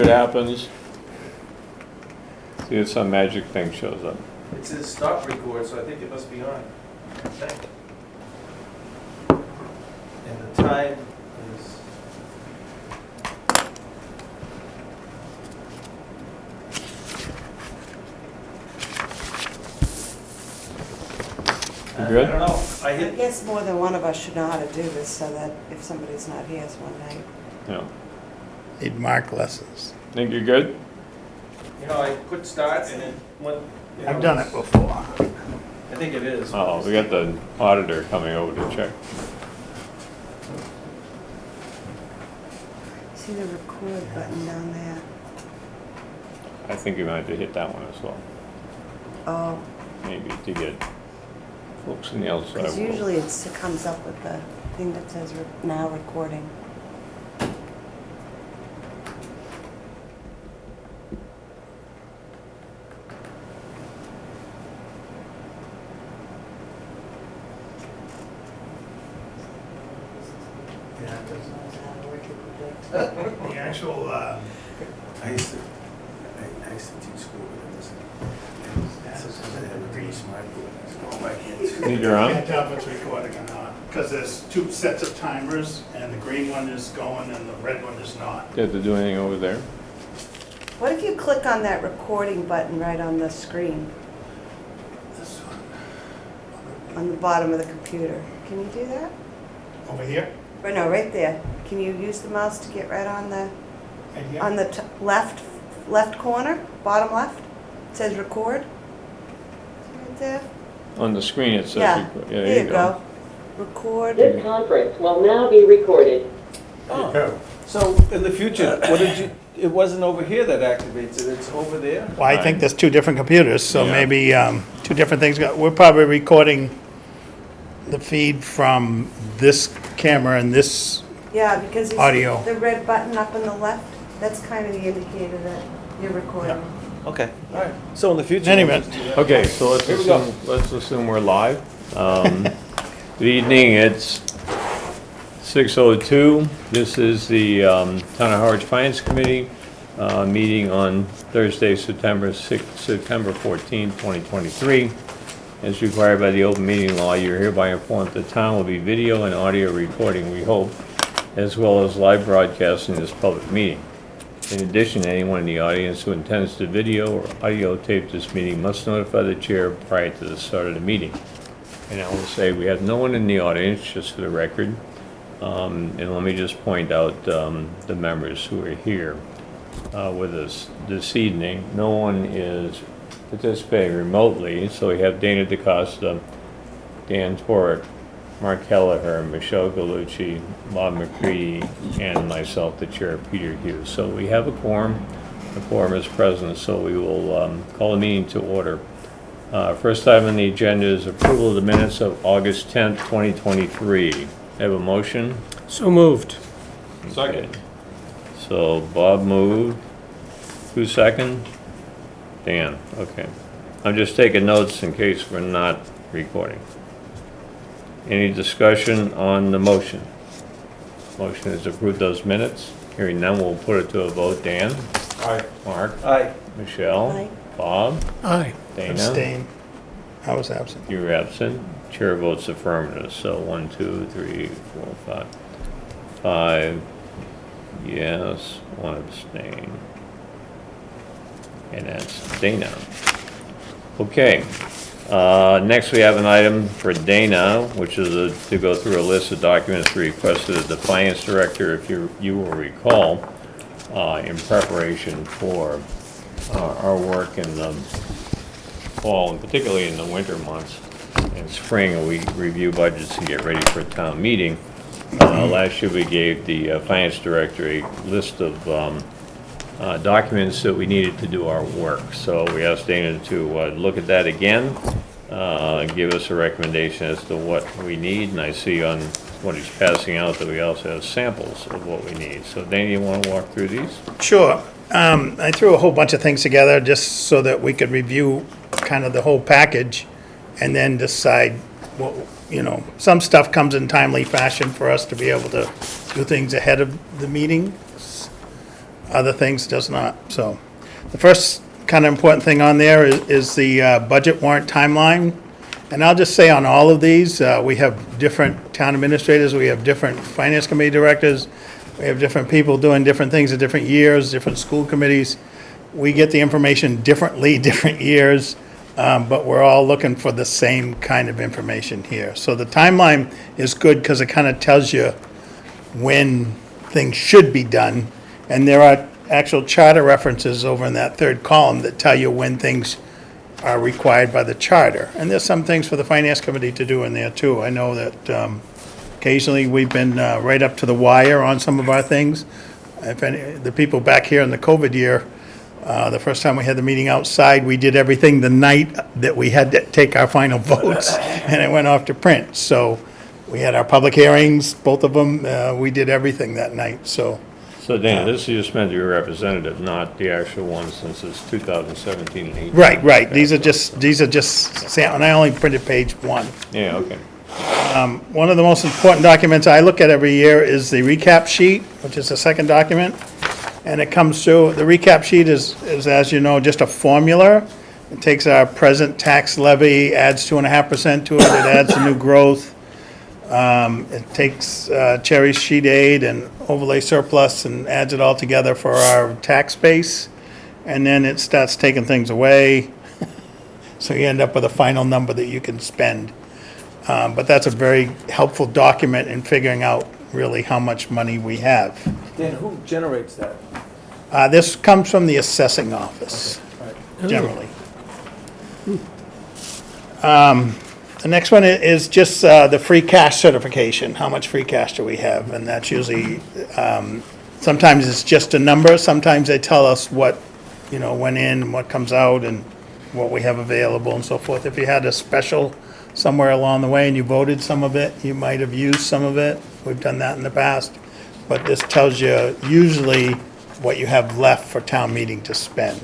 happens. See if some magic thing shows up. It says stop record, so I think it must be on. I think. And the time is... You good? I don't know. I I hit, guess more than one of us should know how to do this so that if somebody's not here it's one night. Yeah. Need mark lessons. Think you're good? I put start and then went... I've done it before. I think it is. Oh, we got the auditor coming over to check. See the record button down there? I think you might have to hit that one as well. Oh, Maybe to get folks in the outside because world. usually it comes up with the thing that says now recording. The actual, I used to teach school, but it was sometimes I had a pretty smart book. Oh, my kids. Need your arm? can't tell if it's recording or not, because there's two sets of timers, and the green one is going and the red one is not. Do you have to do anything over there? What if you click on that recording button right on the screen, This one. on the bottom of the computer? Can you do that? Over here? Or no, right there. Can you use the mouse to get right on the Right here? on the left corner, bottom left? It says record. Right there. On the screen it says Yeah. record. Yeah, There you go. Record. This conference will now be recorded. Oh, so in the future, what did you, it wasn't over here that activates it, it's over there? Well, I think there's two different computers, so Yeah. maybe two different things. We're probably recording the feed from this camera and this, Yeah, because you see Audio. the red button up on the left, that's kind of the indicator that you're recording. Okay, all right. So in the future. Anyway. we'll just do that. Okay, so Here we go. let's assume we're live. Good evening, it's 6:02. This is the Town of Harwich Finance Committee meeting on Thursday, September 14, 2023. As required by the open meeting law, you're hereby informed that the town will be video and audio recording, we hope, as well as live broadcasting this public meeting. In addition, anyone in the audience who intends to video or audio tape this meeting must notify the chair prior to the start of the meeting. And I will say, we have no one in the audience, just for the record. And let me just point out the members who are here with us this evening. No one is participating remotely, so we have Dana DaCosta, Dan Torek, Mark Kelleher, Michelle Gallucci, Bob McCready, and myself, the chair, Peter Hughes. So we have a quorum. The quorum is present, so we will call the meeting to order. First item on the agenda is approval of the minutes of August 10th, 2023. Have a motion? So moved. Second. So Bob moved. Who's second? Dan, okay. I'm just taking notes in case we're not recording. Any discussion on the motion? Motion is to approve those minutes. Hearing none, we'll put it to a vote. Dan? Aye. Mark? Aye. Michelle? Aye. Bob? Aye. Dana? abstain. I was absent. You're absent. Chair votes affirmative, so 1, 2, 3, 4, 5. 5 yes, 1 abstain. And that's Dana. Okay. Next, we have an item for Dana, which is to go through a list of documents requested of the finance director, if you will recall, in preparation for our work in the fall, and particularly in the winter months and spring, we review budgets and get ready for a town meeting. Last year, we gave the finance director a list of documents that we needed to do our work. So we asked Dana to look at that again, give us a recommendation as to what we need, and I see on what he's passing out that we also have samples of what we need. So Dana, you want to walk through these? Sure. I threw a whole bunch of things together just so that we could review kind of the whole package and then decide what, some stuff comes in timely fashion for us to be able to do things ahead of the meetings. other things does not. So the first kind of important thing on there is the budget warrant timeline. And I'll just say on all of these, we have different town administrators, we have different finance committee directors, we have different people doing different things at different years, different school committees. We get the information differently, different years, but we're all looking for the same kind of information here. So the timeline is good because it kind of tells you when things should be done. And there are actual charter references over in that third column that tell you when things are required by the charter. And there's some things for the finance committee to do in there too. I know that occasionally we've been right up to the wire on some of our things. If any, the people back here in the COVID year, the first time we had the meeting outside, we did everything the night that we had to take our final votes, and it went off to print. So we had our public hearings, both of them, we did everything that night, so. So Dan, this is just meant to be representative, not the actual one since it's 2017 and 18. Right, these are just, and I only printed page 1. Yeah, okay. One of the most important documents I look at every year is the recap sheet, which is the second document. And it comes through, the recap sheet is, as you know, just a formula. It takes our present tax levy, adds 2.5% to it, it adds the new growth. It takes Cherry's sheet aid and overlay surplus and adds it all together for our tax base. And then it starts taking things away. So you end up with a final number that you can spend. But that's a very helpful document in figuring out really how much money we have. Dan, who generates that? This comes from the assessing office, generally. The next one is just the free cash certification. How much free cash do we have? And that's usually, sometimes it's just a number. Sometimes they tell us what, went in, and what comes out, and what we have available and so forth. If you had a special somewhere along the way and you voted some of it, you might have used some of it. We've done that in the past. But this tells you usually what you have left for town meeting to spend.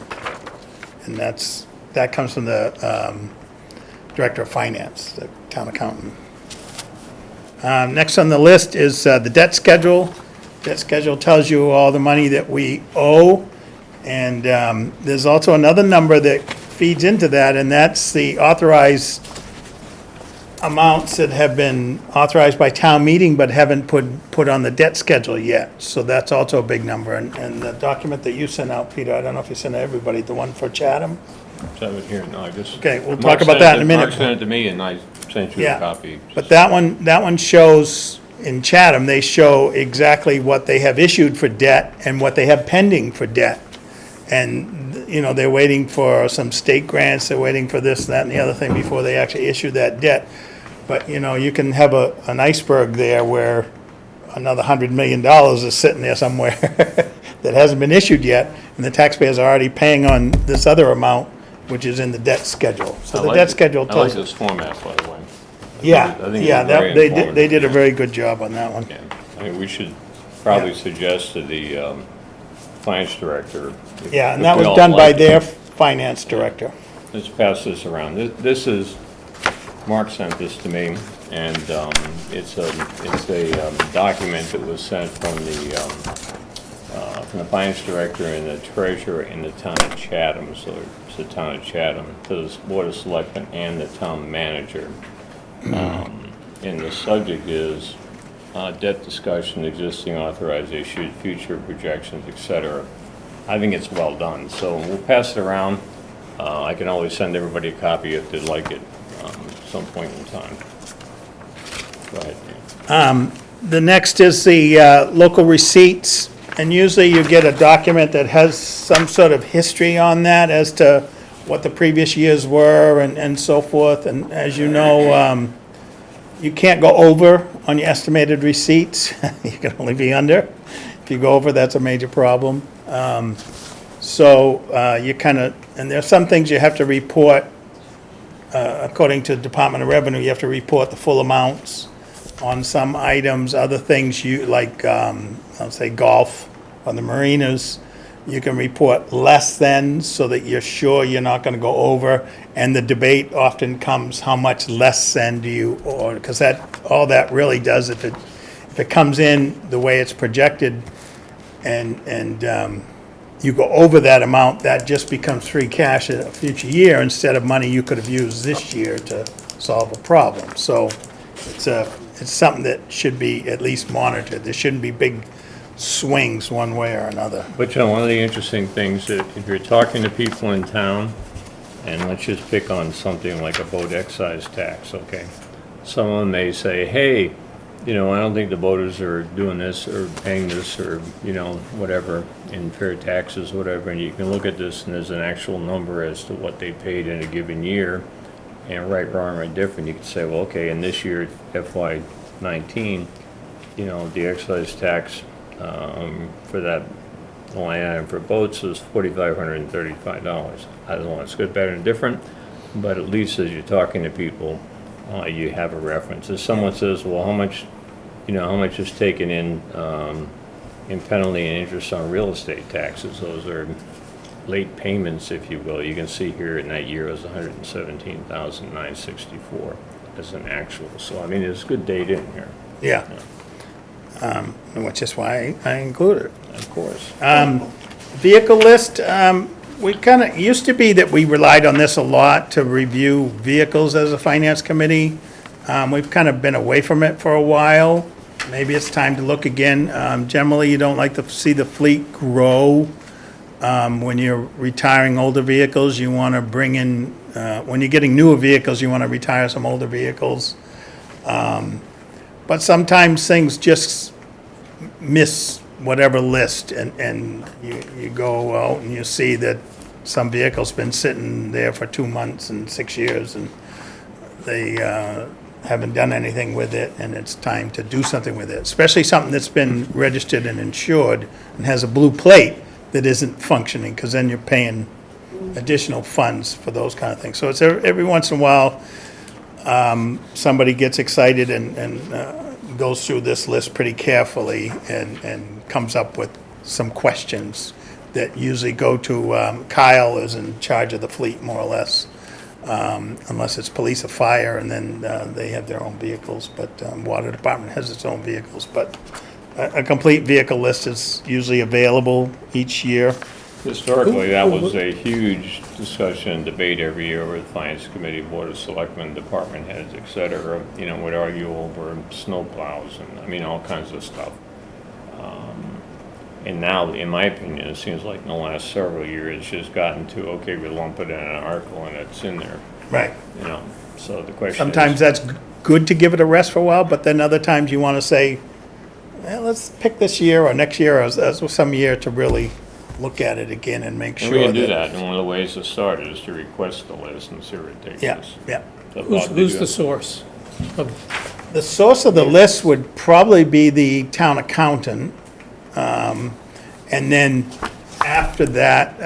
And that comes from the Director of Finance, the town accountant. Next on the list is the debt schedule. Debt schedule tells you all the money that we owe. And there's also another number that feeds into that, and that's the authorized amounts that have been authorized by town meeting but haven't put on the debt schedule yet. So that's also a big number. And the document that you sent out, Peter, I don't know if you sent it to everybody, the one for Chatham? So I would hear, no, I just. Okay, we'll talk about that in a minute. Mark sent it to me and I sent you a Yeah, copy. but that one shows, in Chatham, they show exactly what they have issued for debt and what they have pending for debt. And, they're waiting for some state grants, they're waiting for this, that, and the other thing before they actually issue that debt. But, you can have an iceberg there where another $100 million is sitting there somewhere that hasn't been issued yet, and the taxpayers are already paying on this other amount, which is in the debt schedule. So the debt schedule I like tells. this format, by the way. Yeah, I think it's yeah, very they informative. did a very good job on that one. Yeah, I mean, we should probably suggest to the finance director. Yeah, and if that we was all done by like it, their finance director. Let's pass this around. This is, Mark sent this to me, and it's a document that was sent from the finance director and the treasurer in the town of Chatham, so it's the town of Chatham, to the Board of Selectmen and the town manager. And the subject is debt discussion, existing authorized issues, future projections, etc. I think it's well done, so we'll pass it around. I can always send everybody a copy if they'd like it at some point in time. Go ahead, Dan. The next is the local receipts, and usually you get a document that has some sort of history on that as to what the previous years were and so forth. And as you know, you can't go over on your estimated receipts. You can only be under. If you go over, that's a major problem. So you kind of, and there's some things you have to report, according to the Department of Revenue, you have to report the full amounts on some items. Other things you, like, I'll say golf on the marinas, you can report less than so that you're sure you're not going to go over. And the debate often comes, how much less than do you, or, because all that really does, if it comes in the way it's projected, and you go over that amount, that just becomes free cash in a future year instead of money you could have used this year to solve a problem. So it's something that should be at least monitored. There shouldn't be big swings one way or another. But John, one of the interesting things that if you're talking to people in town, and let's just pick on something like a boat excise tax, okay? Someone may say, hey, I don't think the boaters are doing this or paying this or, whatever, in fair taxes, whatever, and you can look at this and there's an actual number as to what they paid in a given year, and right, wrong, or indifferent, you could say, well, okay, in this year, FY '19, the excise tax for that line item for boats is $4,535. I don't know, it's good, better, and different, but at least as you're talking to people, you have a reference. If someone says, well, how much is taken in penalty and interest on real estate taxes, those are late payments, if you will. You can see here in that year it was $117,964 as an actual. So, I mean, there's good data in here. Yeah. Which is why I included it. Of course. Vehicle list, we kind of, used to be that we relied on this a lot to review vehicles as a finance committee. We've kind of been away from it for a while. Maybe it's time to look again. Generally, you don't like to see the fleet grow. When you're retiring older vehicles, you want to bring in, when you're getting newer vehicles, you want to retire some older vehicles. But sometimes things just miss whatever list, and you go out and you see that some vehicle's been sitting there for 2 months and 6 years, and they haven't done anything with it, and it's time to do something with it, especially something that's been registered and insured and has a blue plate that isn't functioning, because then you're paying additional funds for those kind of things. So it's every once in a while, somebody gets excited and goes through this list pretty carefully and comes up with some questions that usually go to, Kyle is in charge of the fleet, more or less, unless it's police or fire, and then they have their own vehicles, but water department has its own vehicles. But a complete vehicle list is usually available each year. Historically, that was a huge discussion and debate every year with Finance Committee, Board of Selectmen, department heads, et cetera, would argue over snow plows and, all kinds of stuff. And now, in my opinion, it seems like in the last several years, it's just gotten to, okay, we lump it in an article and it's in there, Right. So the question is. Sometimes that's good to give it a rest for a while, but then other times you want to say, well, let's pick this year or next year or some year to really look at it again and make sure And we can do that. that, and one of the ways to start is to request the list and see where it takes Yeah, us. yeah. So, Bob, did Who's you- the source? The source of the list would probably be the town accountant. And then after that,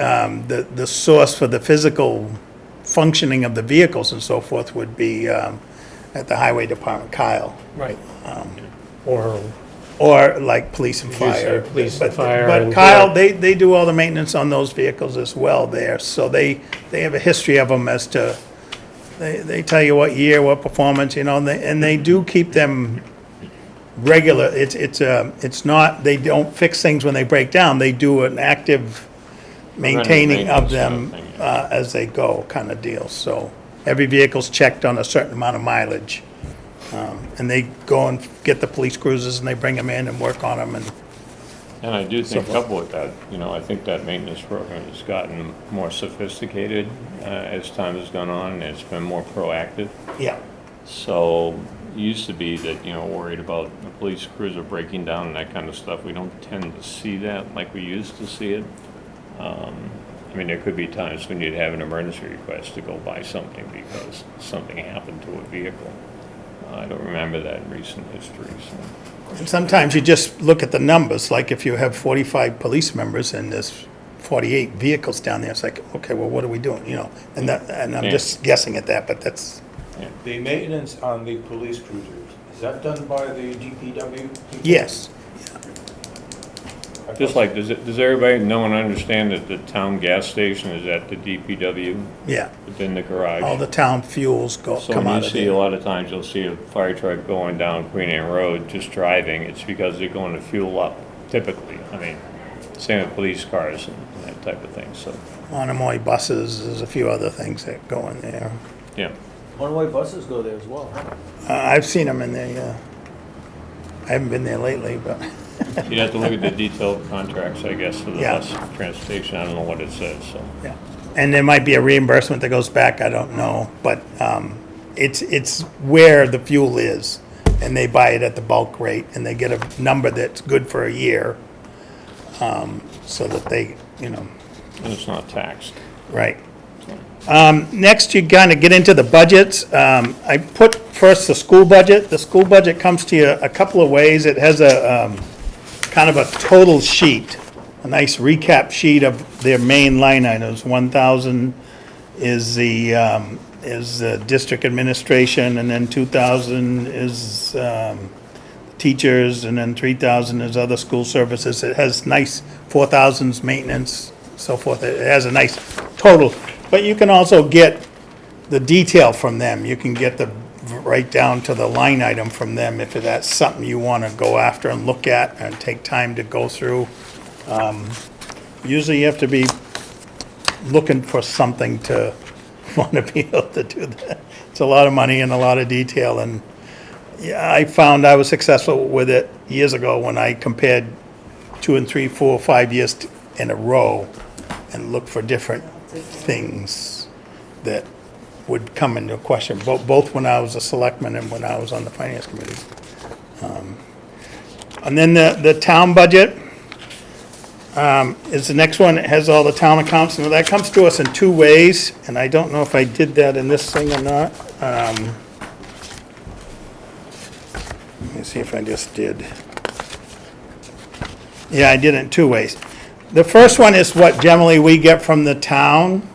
the source for the physical functioning of the vehicles and so forth would be at the highway department, Kyle. Right. Or, Or like police and Did you say fire. police and But- fire But and- Kyle, they do all the maintenance on those vehicles as well there. So they have a history of them as to, they tell you what year, what performance, and they do keep them regular. It's not, they don't fix things when they break down. They do an active maintaining of them maintenance kind of thing, as they go kind of deal. So every vehicle's checked on a certain amount of mileage. And they go and get the police cruisers and they bring them in and work on them, and And I do think So- coupled with that, I think that maintenance program has gotten more sophisticated as time has gone on, and it's been more proactive. yeah. So, it used to be that, worried about the police cruiser breaking down and that kind of stuff. We don't tend to see that like we used to see it. There could be times when you'd have an emergency request to go buy something because something happened to a vehicle. I don't remember that in recent history, so. And sometimes you just look at the numbers, like if you have 45 police members and there's 48 vehicles down there, it's like, okay, well, what are we doing, And I'm Yeah. just guessing at that, but that's, The maintenance on the police cruisers, is that done by the DPW? people? yes. Just like, does everybody know and understand that the town gas station is at the DPW Yeah, within the garage? all the town fuels So come when out you of see, a there. lot of times you'll see a fire truck going down Queen Anne Road, just driving, it's because they're going to fuel up, typically. Same with police cars and that type of thing, so, Monomoy buses, there's a few other things that go in there. yeah. One-way buses go there as well. I've seen them in there, yeah. I haven't been there lately, but, You'd have to look at the detailed contracts, I guess, for the Yeah. bus transportation, I don't know what it says, so. yeah. And there might be a reimbursement that goes back, I don't know, but it's where the fuel is, and they buy it at the bulk rate, and they get a number that's good for a year, so that they, And it's not taxed. right. Next, you kind of get into the budgets. I put first the school budget. The school budget comes to you a couple of ways. It has a kind of a total sheet, a nice recap sheet of their main line items. 1,000 is the district administration, and then 2,000 is teachers, and then 3,000 is other school services. It has nice 4,000's maintenance, so forth. It has a nice total. But you can also get the detail from them. You can get the, right down to the line item from them if that's something you want to go after and look at and take time to go through. Usually you have to be looking for something to want to be able to do that. It's a lot of money and a lot of detail, and yeah, I found I was successful with it years ago when I compared 2 and 3, 4, 5 years in a row and looked for different things that would come into question, both when I was a selectman and when I was on the finance committee. And then the town budget is the next one. It has all the town accounts, and that comes to us in two ways, and I don't know if I did that in this thing or not. Let me see if I just did. Yeah, I did it in two ways. The first one is what generally we get from the town.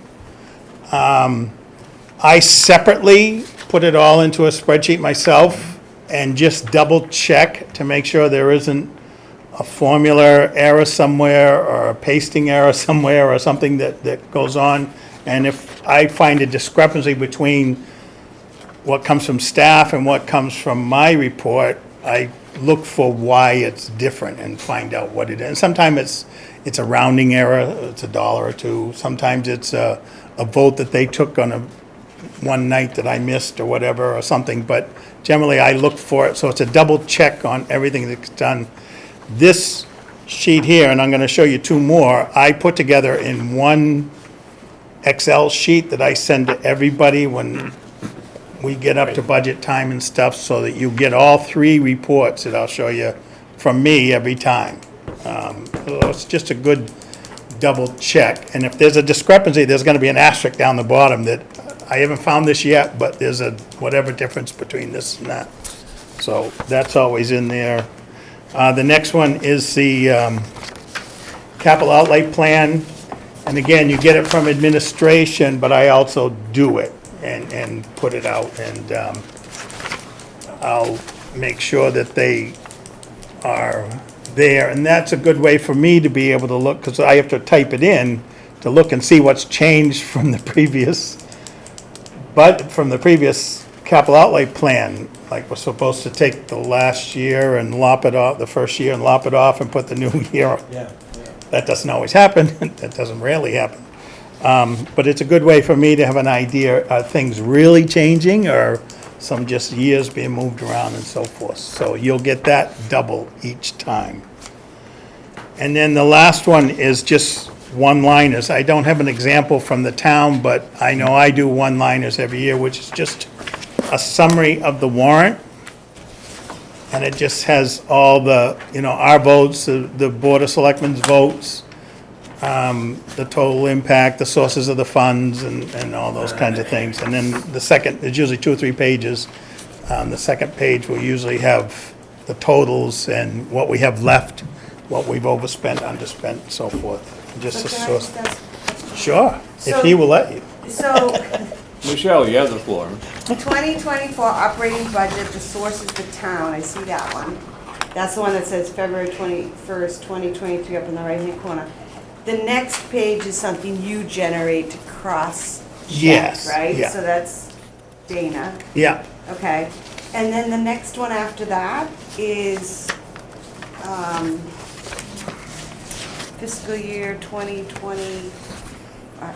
I separately put it all into a spreadsheet myself and just double check to make sure there isn't a formula error somewhere or a pasting error somewhere or something that goes on. And if I find a discrepancy between what comes from staff and what comes from my report, I look for why it's different and find out what it is. And sometimes it's a rounding error, it's $1 or $2. Sometimes it's a vote that they took on one night that I missed or whatever or something, but generally I look for it, so it's a double check on everything that's done. This sheet here, and I'm gonna show you two more, I put together in one Excel sheet that I send to everybody when we get up to budget time and stuff, so that you get all three reports that I'll show you from me every time. So it's just a good double check, and if there's a discrepancy, there's gonna be an asterisk down the bottom that, I haven't found this yet, but there's a whatever difference between this and that. So that's always in there. The next one is the capital outlay plan, and again, you get it from administration, but I also do it and put it out, and I'll make sure that they are there, and that's a good way for me to be able to look, because I have to type it in to look and see what's changed from the previous, but from the previous capital outlay plan. Like, we're supposed to take the last year and lop it off, the first year and lop it off and put the new year. Yeah. That doesn't always happen, that doesn't rarely happen. But it's a good way for me to have an idea, are things really changing, or some just years being moved around and so forth. So you'll get that double each time. And then the last one is just one-liners. I don't have an example from the town, but I know I do one-liners every year, which is just a summary of the warrant. And it just has all the, our votes, the Board of Selectmen's votes, the total impact, the sources of the funds, and all those kinds of things. And then the second, there's usually 2 or 3 pages. The second page will usually have the totals and what we have left, what we've overspent, underspent, and so forth. Just a So can I source. just ask- Sure, if So- he will let you. So, Michelle, you have the floor. 2024 operating budget, the source is the town, I see that one. That's the one that says February 21st, 2023 up in the right-hand corner. The next page is something you generate to cross-check, Yes, right? yeah. So that's Dana, Yeah, okay. And then the next one after that is, fiscal year 2020,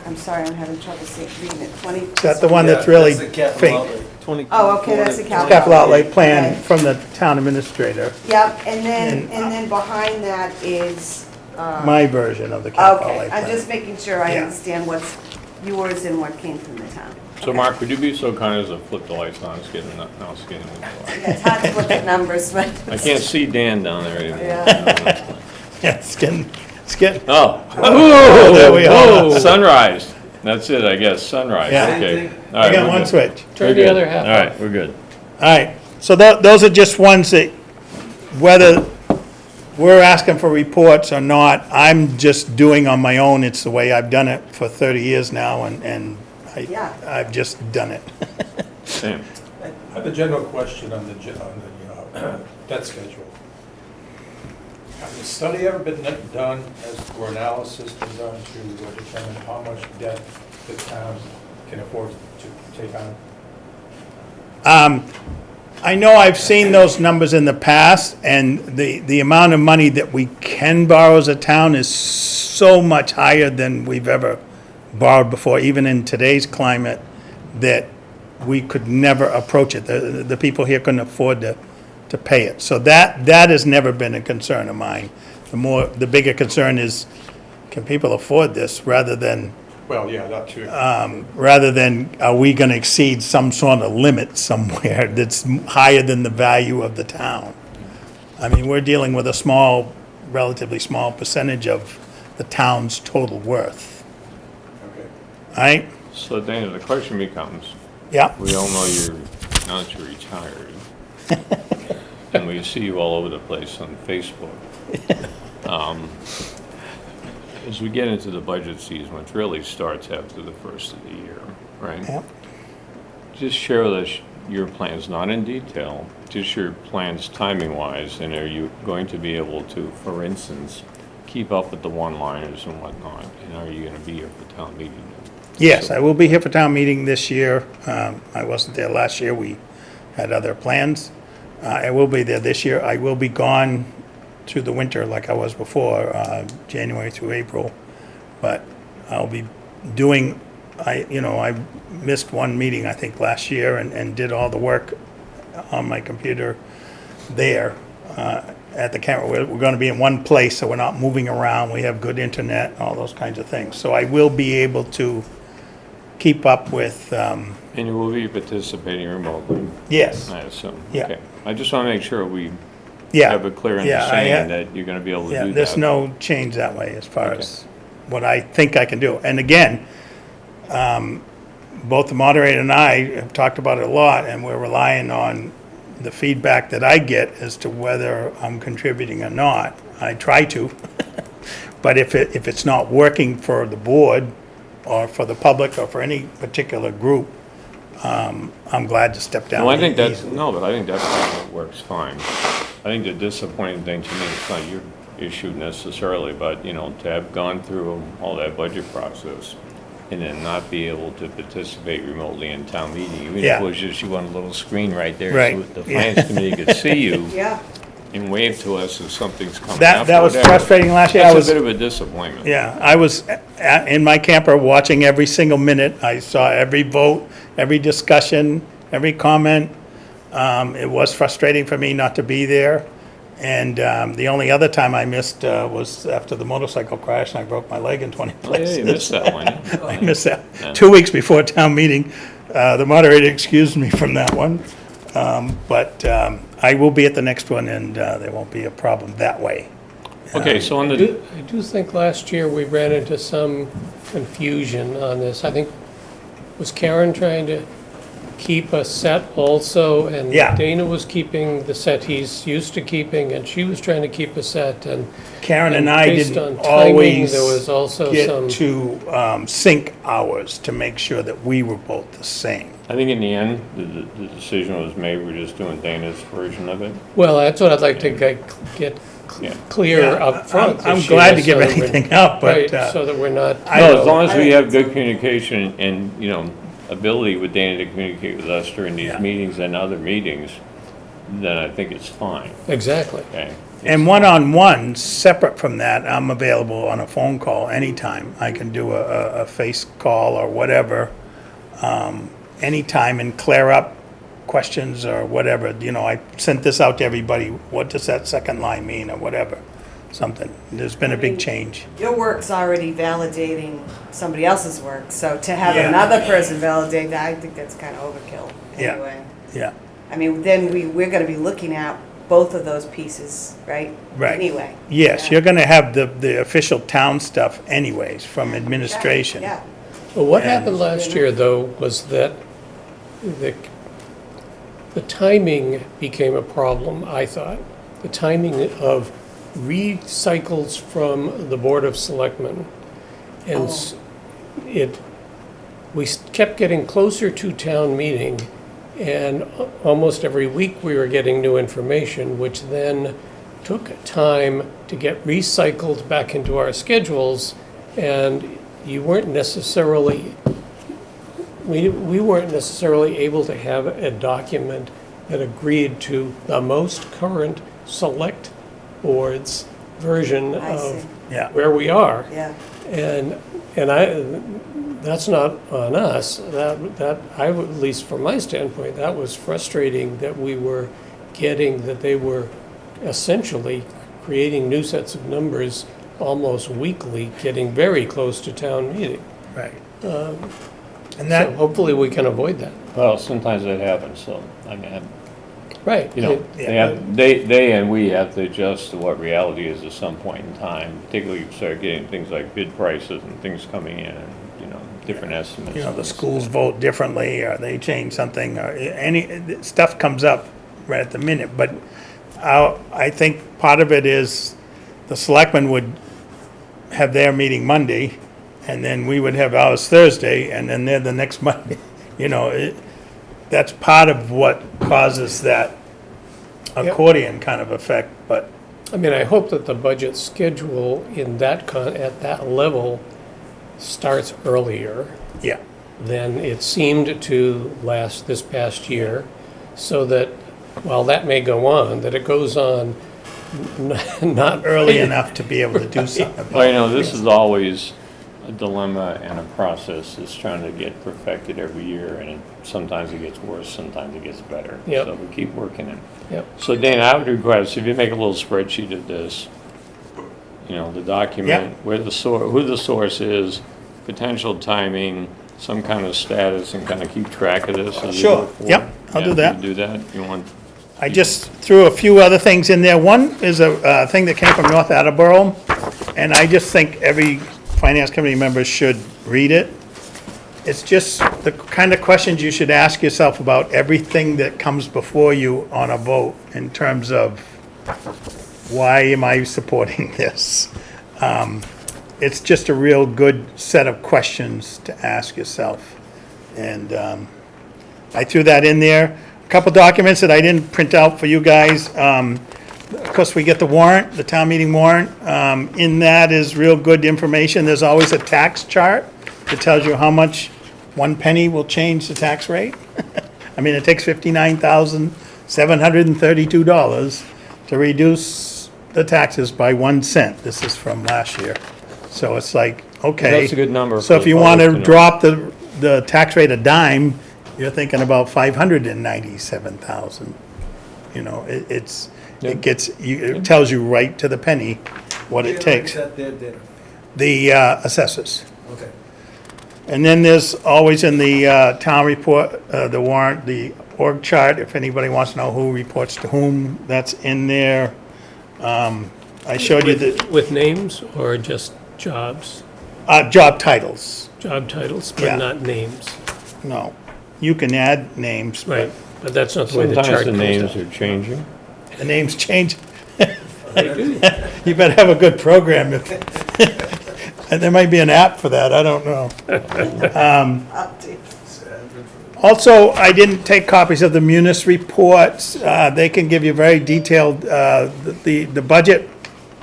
I'm sorry, I'm having trouble reading it, 20. Is that the one that's really That's the capital faint? outlay. Oh, okay, that's the capital. Capital outlay plan Okay. from the town administrator, Yep, and then behind that is, my version of the capital outlay okay, plan. I'm just making sure I Yeah. understand what's yours and what came from the town. So Mark, would you be so kind as to flip the lights on, it's getting, now it's getting. Yeah, it's hard to look at numbers, but. I can't see Dan down there anymore. Yeah. Yeah, it's getting, Oh. oh, there we Whoa, are. sunrise. That's it, I guess, sunrise, Yeah. okay. Same thing. All right, I got we're one good. switch. Turn We're the good. other half All right, we're good. All right, so those are just ones that, whether we're asking for reports or not, I'm just doing on my own. It's the way I've done it for 30 years now, and Yeah. I've just done it. Same. I have a general question on the debt schedule. Has a study ever been done, or analysis been done to determine how much debt the town can afford to take on? I know I've seen those numbers in the past, and the amount of money that we can borrow as a town is so much higher than we've ever borrowed before, even in today's climate, that we could never approach it. The people here couldn't afford to pay it. So that has never been a concern of mine. The bigger concern is, can people afford this, rather than, Well, yeah, that too. are we gonna exceed some sort of limit somewhere that's higher than the value of the town? I mean, we're dealing with a relatively small percentage of the town's total worth, Okay. right? So Dana, the question becomes, Yeah, we all know now that you're retired, and we see you all over the place on Facebook. As we get into the budget season, which really starts after the first of the year, right? yeah. Just share with us your plans, not in detail, just your plans timing-wise, and are you going to be able to, for instance, keep up with the one-liners and whatnot? And are you gonna be here for town meeting? Yes, I will be here for town meeting this year. I wasn't there last year, we had other plans. I will be there this year. I will be gone through the winter like I was before, January through April. But I'll be doing, I missed one meeting, I think, last year, and did all the work on my computer there at the camera. We're gonna be in one place, so we're not moving around. We have good internet, all those kinds of things. So I will be able to keep up with, And you will be participating remotely, yes, I assume? Yeah. Okay. I just wanna make sure we yeah. have a clear Yeah, understanding that you're gonna be able to do Yeah, that. there's no change that way as far Okay. as what I think I can do. And again, both the moderator and I have talked about it a lot, and we're relying on the feedback that I get as to whether I'm contributing or not. I try to, but if it's not working for the board, or for the public, or for any particular group, I'm glad to step down. No, I think that's, easily. no, but I think that part works fine. I think the disappointing thing to me, it's not your issue necessarily, but, to have gone through all that budget process and then not be able to participate remotely in town meeting, even if Yeah. it was just you on a little screen right there, Right. so the Yeah. finance committee could see you Yeah, and wave to us if something's coming up. That or was whatever. frustrating last year. I That's was- a bit of a disappointment. Yeah, I was in my camper watching every single minute. I saw every vote, every discussion, every comment. It was frustrating for me not to be there. And the only other time I missed was after the motorcycle crash, and I broke my leg in 20 Oh, yeah, places. you missed that one. I missed that. Yeah. 2 weeks before town meeting. The moderator excused me from that one. But I will be at the next one, and there won't be a problem that way. Okay, so on I the, do think last year we ran into some confusion on this. I think, was Karen trying to keep a set also? And Yeah. Dana was keeping the set he's used to keeping, and she was trying to keep a set, and Karen and I based didn't on timing, always there was also some. get to sync hours to make sure that we were both the same. I think in the end, the decision was made, we're just doing Dana's version of it. Well, that's what I'd like to get Yeah. clear Yeah, up front. I'm this glad year, to give so that we're- anything up, but, Right, so that we're not. No, as long as I we think have that's good communication and, ability with Dana to communicate with us during these Yeah. meetings and other meetings, then I think it's fine, Exactly. okay? And one-on-one, separate from that, I'm available on a phone call anytime. I can do a face call or whatever, anytime and clear up questions or whatever. You know, I sent this out to everybody, what does that second line mean or whatever, something. There's been a big change. Your work's already validating somebody else's work, so to have Yeah. another person validate that, I think that's kind of overkill Yeah. anyway. Yeah, I mean, then we're gonna be looking at both of those pieces, right? Right. Anyway. yes, Yeah. you're gonna have the official town stuff anyways from administration. Yeah, Well, what And- happened last year, though, was that the, the timing became a problem, I thought. The timing of recycles from the Board of Selectmen. And we kept getting closer to town meeting, and almost every week we were getting new information, which then took time to get recycled back into our schedules, and you weren't necessarily, we weren't necessarily able to have a document that agreed to the most current select board's version I see. of Yeah, where we are. yeah. And that's not on us. At least from my standpoint, that was frustrating that we were getting, that they were essentially creating new sets of numbers almost weekly, getting very close to town meeting. right. And So that, hopefully we can avoid that. Well, sometimes that happens, so, I mean, Right. you know, they and we have to adjust to what reality is at some point in time, particularly if you start getting things like bid prices and things coming in, and, you know, different estimates. you know, the schools vote differently, or they change something, or any, stuff comes up right at the minute, but I think part of it is the selectmen would have their meeting Monday, and then we would have ours Thursday, and then they're the next Monday. You know, that's part of what causes that accordion kind of effect, but, I mean, I hope that the budget schedule in that, at that level starts earlier yeah. than it seemed to last this past year, so that while that may go on, that it goes on not Early enough to be able to do something about Well, you it. know, this is always a dilemma and a process that's trying to get perfected every year, and sometimes it gets worse, sometimes it gets better. Yep. So we keep working it. Yep. So Dana, I would request, if you make a little spreadsheet of this, you know, the document, where the who the source is, potential timing, some kind of status, and kind of keep track of this as we Sure. go forward. Yep, I'll do Yeah, that. you do that, you want, I just threw a few other things in there. One is a thing that came from North Attleboro, and I just think every finance committee member should read it. It's just the kind of questions you should ask yourself about everything that comes before you on a vote in terms of, why am I supporting this? It's just a real good set of questions to ask yourself. And I threw that in there. A couple documents that I didn't print out for you guys. Of course, we get the warrant, the town meeting warrant. In that is real good information. There's always a tax chart that tells you how much 1 penny will change the tax rate. I mean, it takes $59,732 to reduce the taxes by 1 cent. This is from last year. So it's like, okay. That's a good number So for if the you want public to to know. drop the tax rate a dime, you're thinking about 597,000. You know, it tells you right to the penny what it takes. That there, data. The assessors. Okay. And then there's always in the town report, the warrant, the org chart, if anybody wants to know who reports to whom, that's in there. I showed you the with names or just jobs, job titles. job titles, Yeah. but not names. No, you can add names, but Right, but that's not the way the sometimes chart the goes names down. are changing. the names change. They do. You better have a good program if, and there might be an app for that, I don't know. Also, I didn't take copies of the Munis reports. They can give you very detailed, the budget,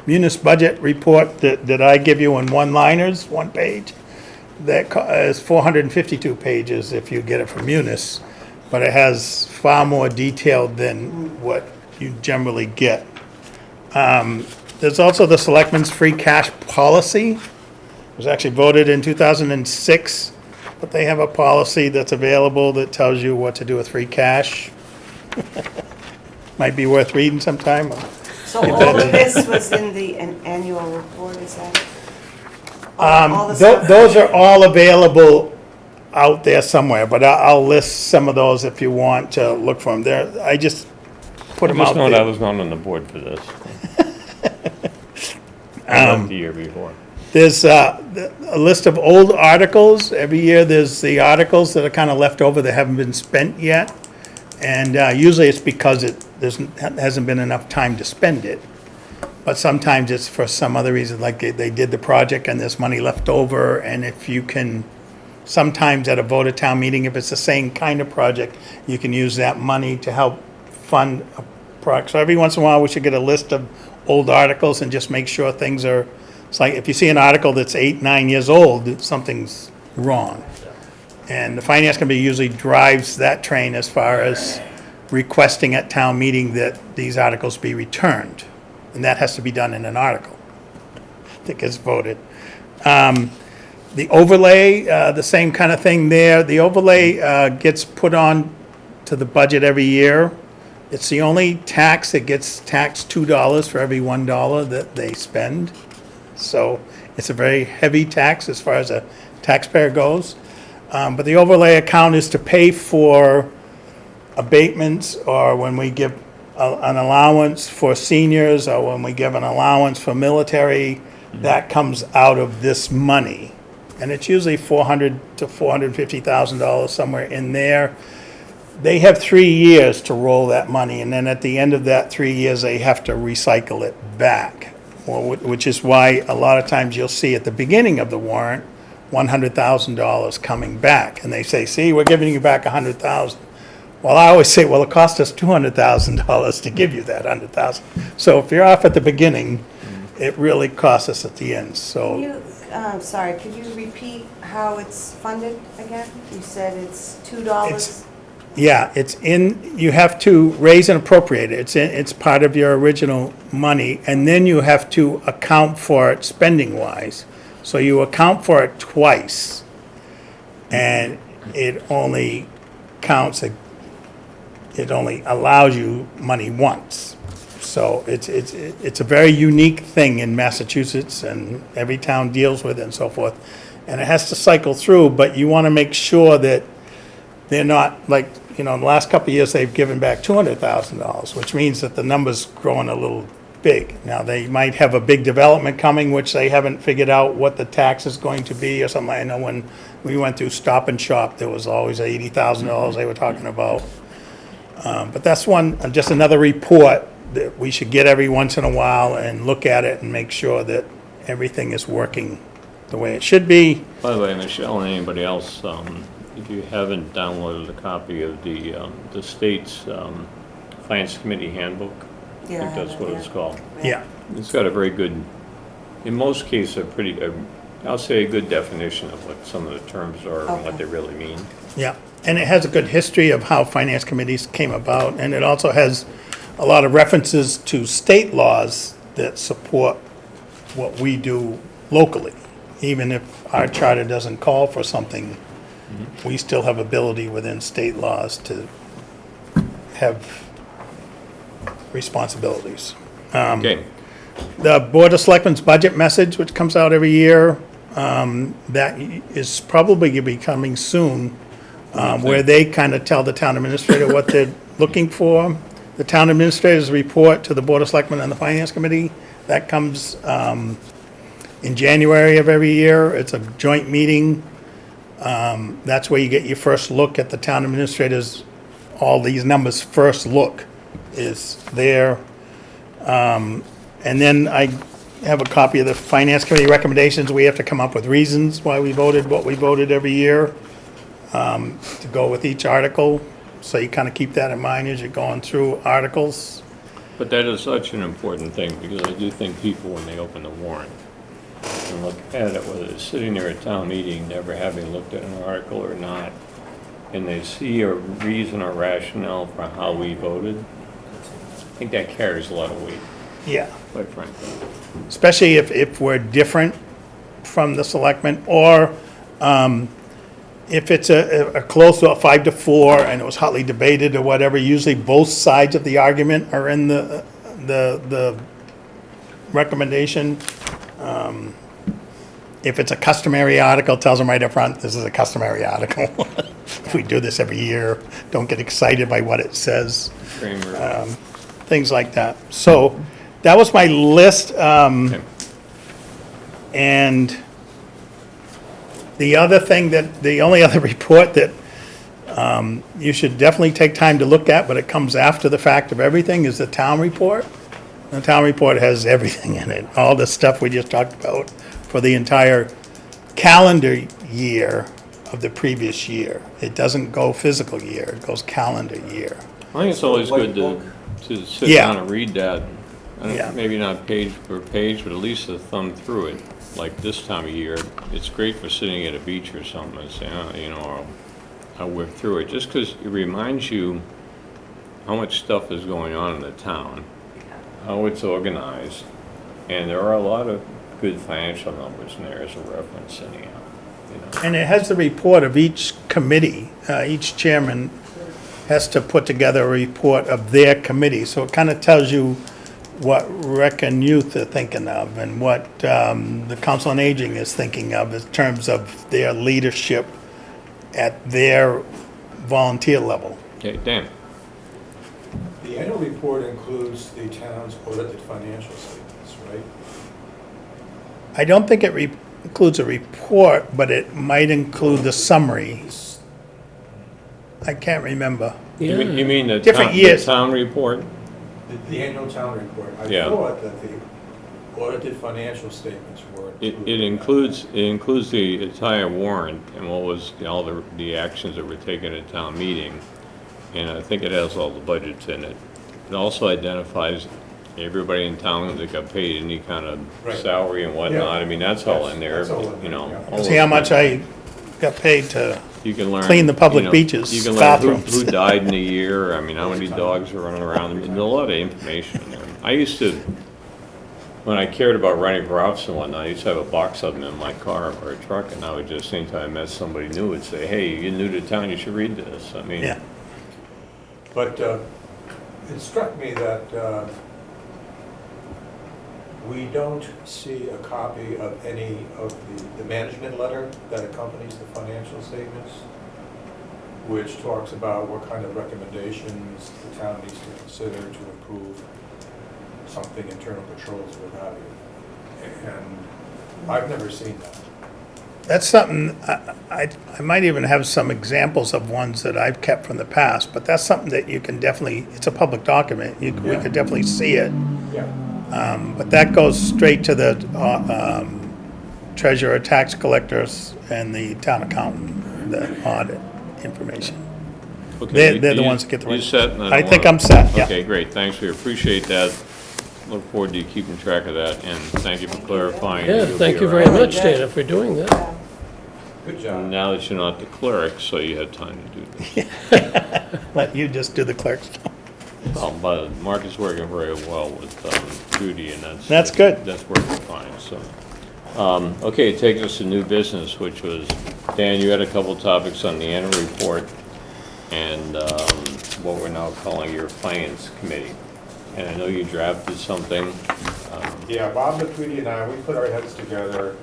Munis budget report that I give you in one-liners, one page. That is 452 pages if you get it from Munis, but it has far more detail than what you generally get. There's also the Selectmen's Free Cash Policy. It was actually voted in 2006, but they have a policy that's available that tells you what to do with free cash. Might be worth reading sometime. So all of this was in the annual report, is that? All the stuff? Those are all available out there somewhere, but I'll list some of those if you want to look for them. There, I just put them I out just know I there. was not on the board for this. Like the year before. There's a list of old articles. Every year, there's the articles that are kind of left over that haven't been spent yet. And usually it's because hasn't been enough time to spend it. But sometimes it's for some other reason, like they did the project and there's money left over. And if you can, sometimes at a vote of town meeting, if it's the same kind of project, you can use that money to help fund a project. So every once in a while, we should get a list of old articles and just make sure things are, it's like if you see an article that's 8, 9 years old, something's wrong. And the finance committee usually drives that train as far as requesting at town meeting that these articles be returned. And that has to be done in an article that gets voted. The overlay, the same kind of thing there. The overlay gets put on to the budget every year. It's the only tax that gets taxed $2 for every $1 that they spend. So it's a very heavy tax as far as a taxpayer goes. But the overlay account is to pay for abatements, or when we give an allowance for seniors, or when we give an allowance for military, that comes out of this money. And it's usually $400,000 to $450,000, somewhere in there. They have 3 years to roll that money, and then at the end of that 3 years, they have to recycle it back. Which is why a lot of times you'll see at the beginning of the warrant, $100,000 coming back. And they say, see, we're giving you back $100,000. Well, I always say, well, it cost us $200,000 to give you that $100,000. So if you're off at the beginning, it really costs us at the end, Can so. you, sorry, could you repeat how it's funded again? You said it's $2. Yeah, it's in, you have to raise and appropriate it. It's part of your original money, and then you have to account for it spending-wise. So you account for it twice, and it only counts, it only allows you money once. So it's a very unique thing in Massachusetts, and every town deals with it and so forth. And it has to cycle through, but you want to make sure that they're not, like, in the last couple of years, they've given back $200,000, which means that the number's growing a little big. Now, they might have a big development coming, which they haven't figured out what the tax is going to be or something. I know when we went through Stop and Shop, there was always $80,000 they were talking about. But that's just another report that we should get every once in a while and look at it and make sure that everything is working the way it should be. By the way, Michelle and anybody else, if you haven't downloaded a copy of the state's Finance Committee Handbook, I Yeah, think that's what it's called. Yeah, It's got a very good, in most cases, I'll say a good definition of what some of the terms are and what Okay. they really mean. yeah. And it has a good history of how finance committees came about, and it also has a lot of references to state laws that support what we do locally. Even if our charter doesn't call for something, we still have ability within state laws to have responsibilities. Okay, The Board of Selectmen's budget message, which comes out every year, that is probably going to be coming soon, where they kind of tell the town administrator what they're looking for. The town administrator's report to the Board of Selectmen and the Finance Committee, that comes in January of every year. It's a joint meeting. That's where you get your first look at the town administrators. All these numbers' first look is there. And then I have a copy of the Finance Committee recommendations. We have to come up with reasons why we voted what we voted every year to go with each article. So you kind of keep that in mind as you're going through articles. but that is such an important thing, because I do think people, when they open the warrant and look at it, whether it's sitting there at town meeting, never having looked at an article or not, and they see a reason or rationale for how we voted, I think that carries a lot of weight. Yeah, quite frankly. especially if we're different from the selectmen, or if it's a close to a 5-4 and it was hotly debated or whatever, usually both sides of the argument are in the recommendation. If it's a customary article, it tells them right up front, this is a customary article. We do this every year, don't get excited by what it says, Kramer. things like that. So that was my list. Okay. And the other thing the only other report that you should definitely take time to look at, but it comes after the fact of everything, is the town report. The town report has everything in it, all the stuff we just talked about for the entire calendar year of the previous year. It doesn't go physical year, it goes calendar year. I think it's always White good book. to sit Yeah. down and read that. Yeah. Maybe not page per page, but at least to thumb through it. Like this time of year, it's great for sitting at a beach or something and saying, oh, you know, I'll whip through it. Just because it reminds you how much stuff is going on in the town, how it's organized, and there are a lot of good financial numbers in there as a reference anyhow, you know. And it has the report of each committee. Each chairman has to put together a report of their committee. So it kind of tells you what Rec and Youth are thinking of and what the Council on Aging is thinking of in terms of their leadership at their volunteer level. Okay, Dan. The annual report includes the town's audited financial statements, right? I don't think it includes a report, but it might include the summary. I can't remember. You mean the Different town, years. the town report? The annual town report. I Yeah. thought that the audited financial statements were included. It includes the entire warrant and what was all the actions that were taken at town meeting. And I think it has all the budgets in it. It also identifies everybody in town that got paid any kind of Right. salary and whatnot. I mean, that's all in there, That's all in you know. there, yeah. all See those how much things. I got paid to, You can learn. clean the public you know, beaches, You can learn who bathrooms. died in a year, I mean, how many dogs are running around. I mean, there's a lot of information in there. I used to, when I cared about running for office and whatnot, I used to have a box of them in my car or a truck, and I would just, anytime I met somebody new, would say, hey, you're new to town, you should read this. I mean, yeah. But it struck me that we don't see a copy of any of the management letter that accompanies the financial statements, which talks about what kind of recommendations the town needs to consider to improve something, internal controls or what have you. And I've never seen that. That's something, I might even have some examples of ones that I've kept from the past, but that's something that you can definitely, it's a public document, we Yeah. could definitely see it. Yeah. But that goes straight to the treasurer, tax collectors, and the town accountant, the audit information. okay, They're the you- ones that get the You right. set? And I don't think wanna- I'm set, yeah. Okay, great, thanks, we appreciate that. Look forward to you keeping track of that, and thank you for clarifying. Yeah, that you'll thank be you very around. much, Dana, for doing that. Good job. Now that you're not the clerk, so you have time to do this. Let you just do the clerk's. But Mark is working very well with Judy, and That's good. That's working fine, so. Okay, it takes us to new business, which was, Dan, you had a couple topics on the annual report and what we're now calling your finance committee. And I know you drafted something. Yeah, Bob McCready and I, we put our heads together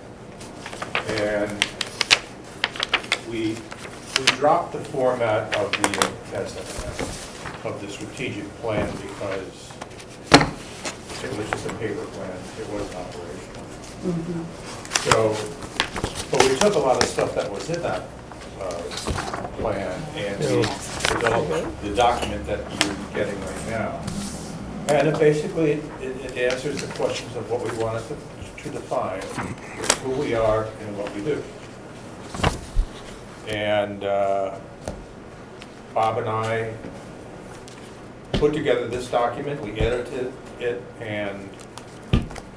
and we dropped the format of the strategic plan because it was just a paper plan, it wasn't operational. So, but we took a lot of stuff that was in that plan and we developed the document that you're getting right now. And it basically, it answers the questions of what we wanted to define, who we are and what we do. And Bob and I put together this document, we edited it and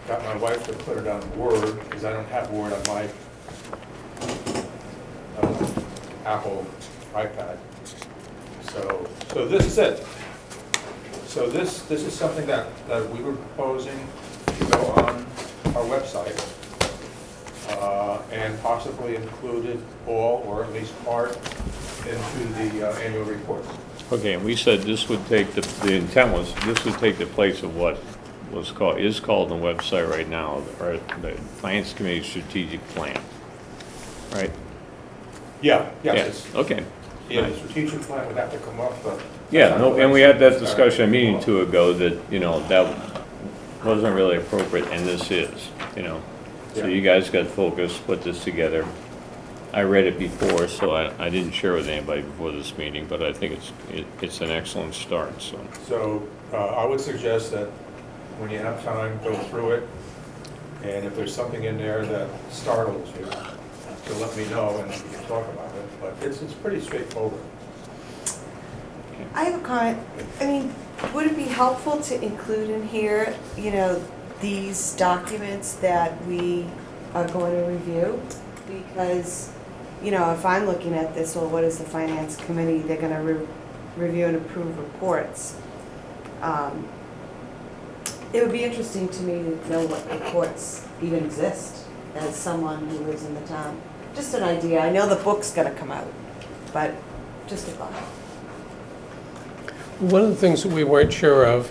got my wife to put it on Word, because I don't have Word on my Apple iPad. So this is it. So this is something that we were proposing to go on our website and possibly included all, or at least part, into the annual report. Okay, and we said this would take, the intent was, this would take the place of what is called on the website right now, or the Finance Committee Strategic Plan, right? Yeah, yes. Yes, okay. Yeah, the Nice. strategic plan would have to come up, but. Yeah, no, and we had that discussion a meeting or two ago that, you know, that wasn't really appropriate, and this is, you know. So Yeah. you guys got focused, put this together. I read it before, so I didn't share with anybody before this meeting, but I think it's an excellent start, so. So I would suggest that when you have time, go through it, and if there's something in there that startles you, to let me know and we can talk about it, but it's pretty straightforward. I have a comment. I mean, would it be helpful to include in here, you know, these documents that we are going to review? Because, you know, if I'm looking at this, well, what is the finance committee? They're gonna review and approve reports. It would be interesting to me to know what reports even exist as someone who lives in the town. Just an idea. I know the book's gonna come out, but just a thought. One of the things that we weren't sure of,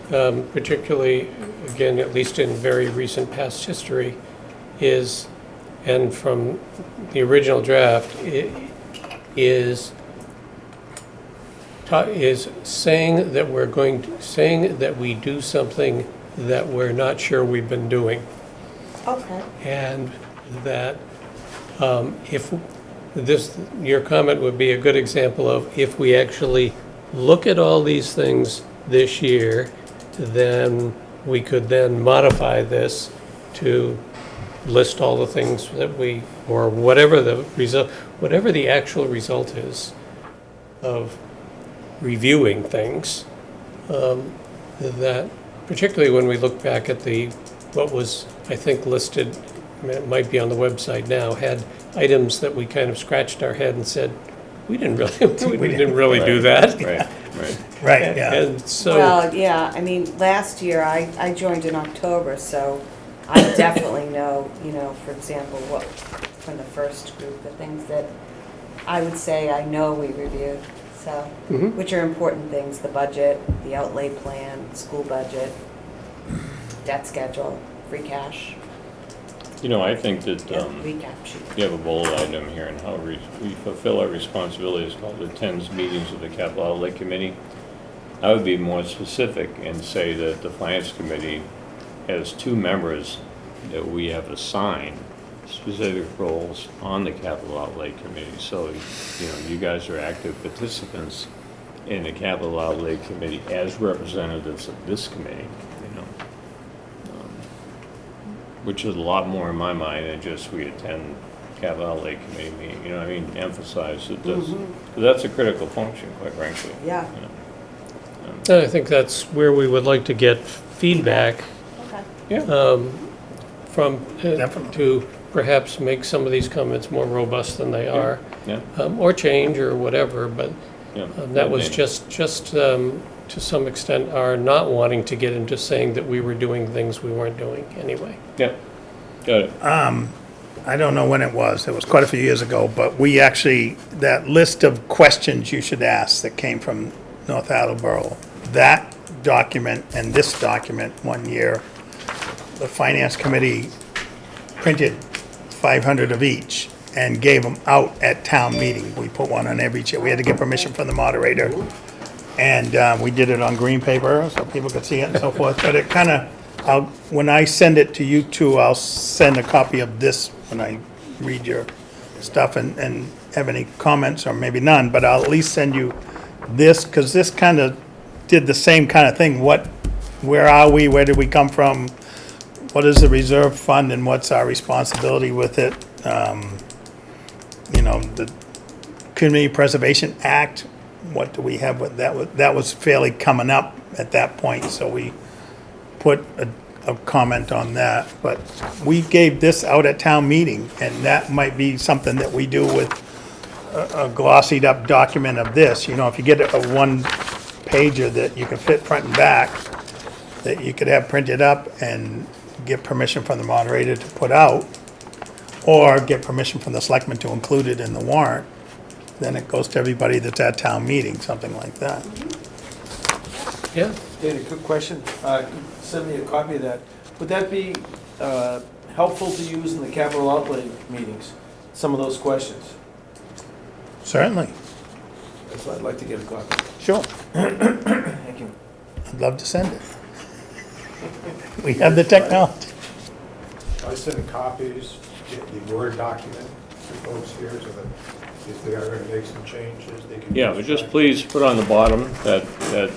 particularly, again, at least in very recent past history, is, and from the original draft, is saying that we do something that we're not sure we've been doing. Okay. And that if this, your comment would be a good example of if we actually look at all these things this year, then we could then modify this to list all the things that we, or whatever the result, whatever the actual result is of reviewing things, that particularly when we look back at what was, I think, listed, it might be on the website now, had items that we kind of scratched our head and said, we didn't really do that. Right, right. Right, yeah. And so, Well, yeah, I mean, last year I joined in October, so I definitely know, you know, for example, what, from the first group, the things that I would say I know we reviewed, so, Mhm. which are important things, the budget, the outlay plan, school budget, debt schedule, free cash, You know, I think that, recap sheet. you have a bold item here in how we fulfill our responsibilities called attends meetings of the Capital Outlay Committee. I would be more specific and say that the Finance Committee has 2 members that we have assigned specific roles on the Capital Outlay Committee. So, you know, you guys are active participants in the Capital Outlay Committee as representatives of this committee, you know. Which is a lot more in my mind than just we attend Capital Outlay Committee meeting, you know what I mean? Emphasize that this, 'cause that's a critical function, quite frankly. Yeah. you know. and I think that's where we would like to get feedback Okay. from, Definitely. to perhaps make some of these comments more robust than they are, Yeah, or change or whatever, but yeah. that was Okay. just to some extent our not wanting to get into saying that we were doing things we weren't doing anyway. Yeah, got it. I don't know when it was quite a few years ago, but we actually, that list of questions you should ask that came from North Attleboro, that document and this document one year, the Finance Committee printed 500 of each and gave them out at town meeting. We put one on every chair. We had to get permission from the moderator. And we did it on green paper so people could see it and so forth. But it kind of, when I send it to you two, I'll send a copy of this when I read your stuff and have any comments, or maybe none, but I'll at least send you this, because this kind of did the same kind of thing. Where are we? Where did we come from? What is the reserve fund and what's our responsibility with it? You know, the Community Preservation Act, what do we have with that? That was fairly coming up at that point, so we put a comment on that. But we gave this out at town meeting, and that might be something that we do with a glossied up document of this. You know, if you get a pager that you can fit front and back, that you could have printed up and get permission from the moderator to put out, or get permission from the selectmen to include it in the warrant, then it goes to everybody that's at town meeting, something like that. Yeah, Danny, quick question. Send me a copy of that. Would that be helpful to use in the capital outlay meetings? Some of those questions? Certainly, That's why I'd like to get a copy. sure, Thank you. I'd love to send it. We have the technology. I send copies, get the Word document to folks here so that if they are going to make some changes, they can. Yeah, but just please put on the bottom that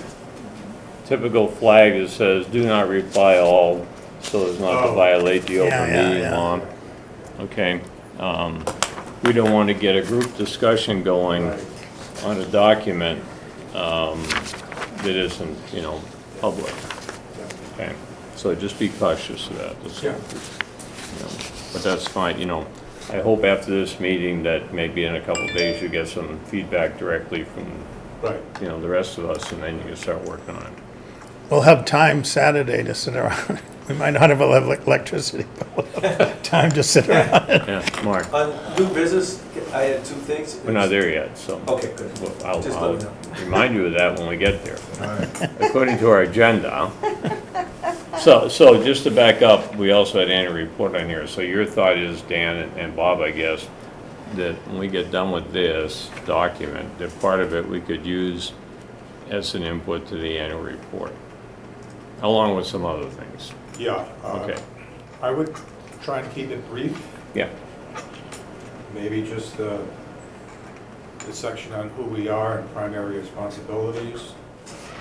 typical flag that says, "Do not reply all," so as not to Oh. violate the Yeah, open yeah, meeting yeah. law. Okay, we don't want to get a group discussion going Right. on a document that isn't, you know, public. Okay, so just be cautious of that. That's all. Yeah. You know, but that's fine, you know. I hope after this meeting that maybe in a couple of days you get some feedback directly from, Right. you know, the rest of us, and then you can start working on it. We'll have time Saturday to sit around. We might not have electricity, but we'll have time to sit around. Yeah, Mark, On new business, I had two things. we're not there yet, so. Okay, good. Well, Just I'll let me know. remind you of that when we get there. All right. According to our agenda. So just to back up, we also had annual report on here. So your thought is, Dan and Bob, I guess, that when we get done with this document, that part of it we could use as an input to the annual report, along with some other things. Yeah. Okay. I would try and keep it brief, Yeah, maybe just the section on who we are and primary responsibilities.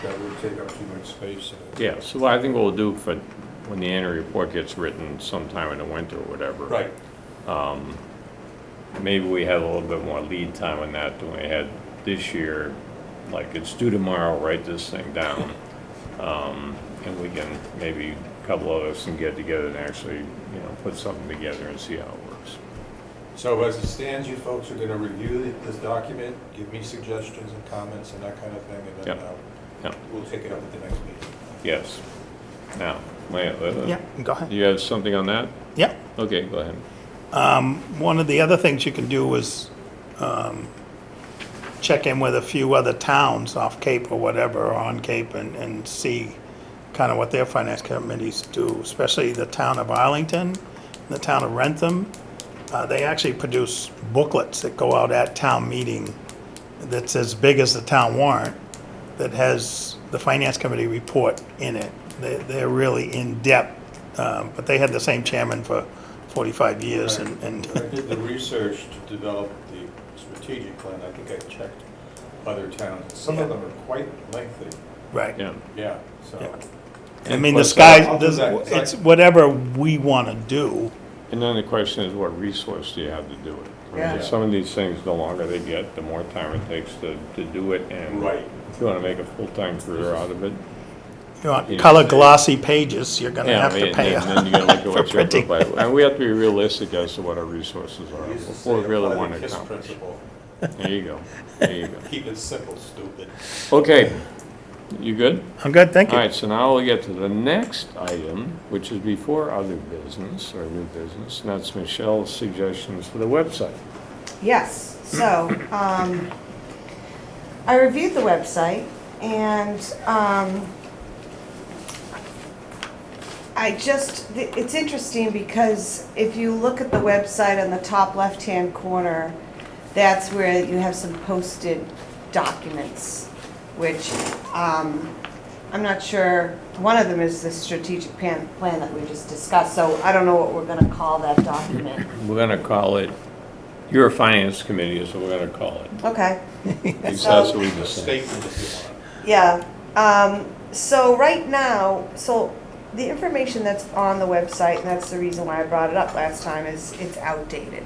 That would take up too much space. yeah. So I think what we'll do for, when the annual report gets written sometime in the winter or whatever. Right. Maybe we have a little bit more lead time on that than we had this year. Like, it's due tomorrow, write this thing down. And we can, maybe a couple of us can get together and actually, you know, put something together and see how it works. So as it stands, you folks are going to review this document, give me suggestions and comments and that kind of thing, and then Yep. we'll take it up at the next meeting. Yes. Now, wait, Yeah, go ahead. do you have something on that? Yeah. Okay, go ahead. One of the other things you can do is check in with a few other towns off Cape or whatever, or on Cape, and see kind of what their finance committees do, especially the town of Arlington, the town of Rentham. They actually produce booklets that go out at town meeting that's as big as the town warrant, that has the finance committee report in it. They're really in-depth, but they had the same chairman for 45 years, Right. and When I did the research to develop the strategic plan, I think I checked other towns. Some of them are quite lengthy, right. Yeah. yeah, so. Yeah. I mean, the Plus, sky, I'll do that, 'cause it's whatever we want to do. And then the question is, what resource do you have to do it? I mean, Yeah. some of these things, the longer they get, the more time it takes to do it, and Right. if you want to make a full-time career out of it. You want Yeah. color glossy pages, you're gonna have to and pay then you gotta look at for what you're printing. providing. And we have to be realistic as to what our resources are I used to before we say, really apply want the to KISS accomplish. principle. There you go, there you go. Keep it simple, stupid. Okay, you good? I'm good, thank All you. right, so now we'll get to the next item, which is before other business or new business, and that's Michelle's suggestions for the website. Yes, so, I reviewed the website, and, it's interesting because if you look at the website on the top left-hand corner, that's where you have some posted documents, which, I'm not sure, one of them is the strategic plan that we just discussed, so I don't know what we're gonna call that document. We're gonna call it, your finance committee is what we're gonna call it. Okay. Because So- that's what we A decided. statement if you want. Yeah, so right now, so the information that's on the website, and that's the reason why I brought it up last time, is it's outdated.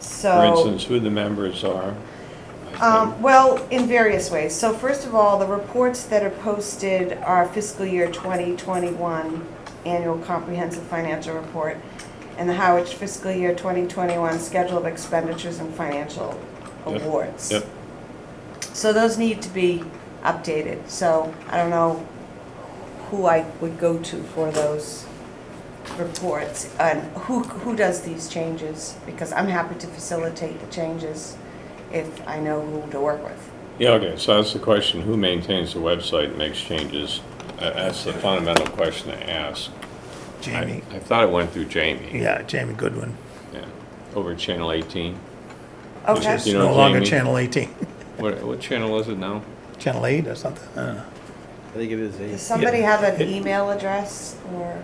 So. For instance, who the members are. I think. Well, in various ways. So first of all, the reports that are posted are fiscal year 2021 annual comprehensive financial report and the Harwich fiscal year 2021 schedule of expenditures and financial Yep, awards. Yep, So those need to be updated. So I don't know who I would go to for those reports and who does these changes, because I'm happy to facilitate the changes if I know who to work with. Yeah, okay, so that's the question, who maintains the website and makes changes? That's the fundamental question to ask. Jamie, I thought it went through Jamie. yeah, Jamie Goodwin. Yeah, over Channel 18. Okay. You know No longer Jamie? Channel 18, What channel is it now? Channel 8 or something, I don't know. I think it is Does eight. somebody have an email address, or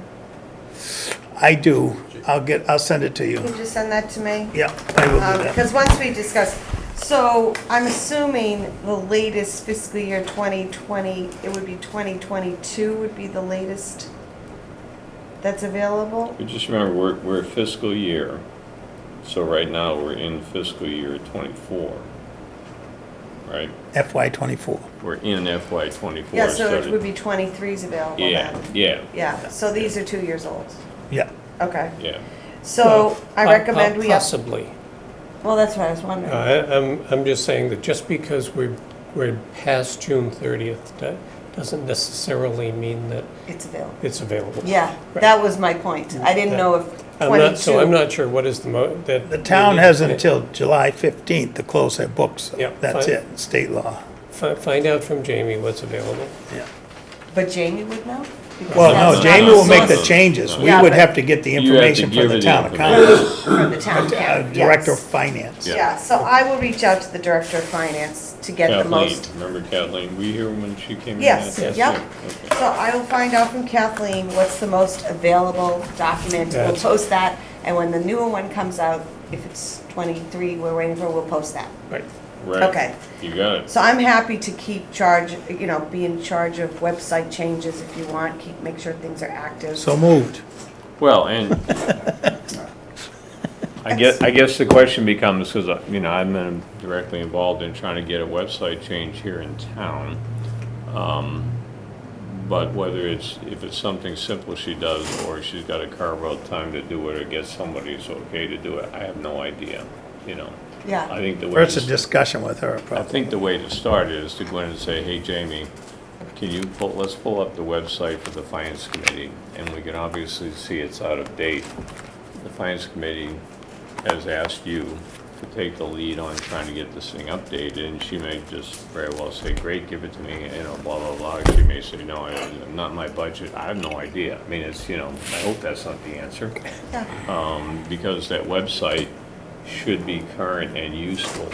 I do, I'll send it to you. you can just send that to me? Yeah, I will do that. Because once we discuss, so I'm assuming the latest fiscal year 2020, it would be 2022 would be the latest that's available? But just remember, we're fiscal year, so right now we're in fiscal year '24, right? FY '24. We're in FY '24. Yeah, so it would be 23's available Yeah, then? yeah, Yeah, so these are 2 years old. Yeah, Okay. yeah. So I recommend we up, Possibly. well, that's what I was wondering. I'm just saying that just because we're past June 30th, that doesn't necessarily mean that It's available. it's available. Yeah, Right. that was my point. I didn't know if 22. So I'm not sure what is that. the town has until July 15th to close their books, Yeah, that's fine. it, state law. Find out from Jamie what's available. Yeah. But Jamie would know? Because Well, that's no, not Jamie will make the source changes, we Yeah, would but- have to get the You have to information give from her the the town information. accountant, From the town account, Director of yes. Finance. Yeah. Yeah, so I will reach out to the Director of Finance to get the Kathleen, most. remember Kathleen? Were you here when she came in? Yes, Yes, yep. yeah, okay. So I will find out from Kathleen what's the most available document. We'll That's- post that, and when the newer one comes out, if it's 23 we're waiting for, we'll post that. Right. Right. Okay. You got it. So I'm happy to keep charge, be in charge of website changes if you want, make sure things are active. So moved. Well, and I guess the question becomes, because, I'm directly involved in trying to get a website change here in town. But if it's something simple she does, or she's got to carve out time to do it, or get somebody's okay to do it, I have no idea, I Yeah, think the way. First, a to- discussion with her, I probably. think the way to start is to go in and say, hey, Jamie, let's pull up the website for the Finance Committee, and we can obviously see it's out of date. The Finance Committee has asked you to take the lead on trying to get this thing updated, and she may just very well say, great, give it to me, blah, blah, blah. She may say, no, not my budget, I have no idea. I mean, it's, I hope that's not the answer. yeah. Because that website should be current and useful.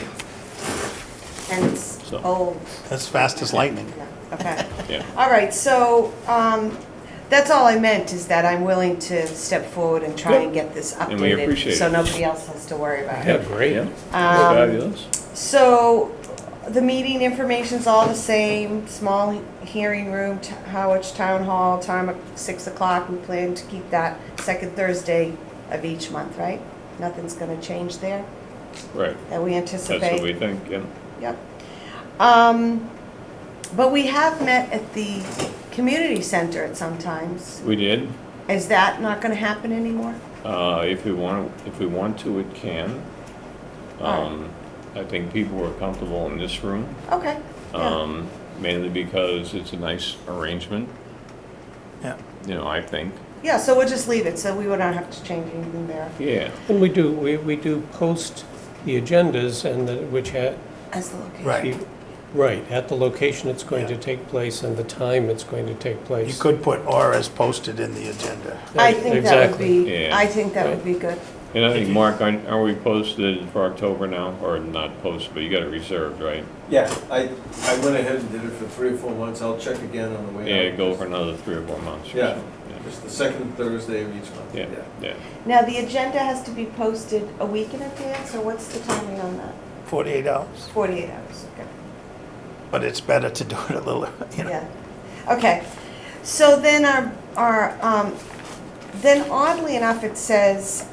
And it's So- old. As fast as lightning. Yeah, okay. Yeah. All right, so that's all I meant, is that I'm willing to step forward and try and get this And we appreciate updated, so it. nobody else has to worry about Yeah, it. great. Yeah, fabulous. So the meeting information's all the same, small hearing room, Harwich Town Hall, time at 6 o'clock. We plan to keep that second Thursday of each month, right? Nothing's gonna change there Right, that we anticipate? that's what we think, yeah. Yep. But we have met at the community center at some times. We did. Is that not gonna happen anymore? If we want to, it can. I think people were comfortable in this room, Okay, yeah, mainly because it's a nice arrangement, Yeah. I think. yeah, so we'll just leave it, so we would not have to change anything there. Yeah, And we do post the agendas which had, As the location. Right. right, at the location it's going to Yeah. take place and the time it's going to take place. You could put or as posted in the agenda. I think that would Exactly. be, Yeah. I think that would be good. and I think, Mark, are we posted for October now, or not posted, but you got it reserved, right? Yeah, I went ahead and did it for 3 or 4 months, I'll check again on the way out. Yeah, go for another 3 or 4 months or Yeah. so. Just the second Thursday of each month. Yeah, yeah. Now, the agenda has to be posted a week in advance, or what's the timing on that? 48 hours. 48 hours, okay. But it's better to do it a little, Yeah, okay. So then then oddly enough, it says,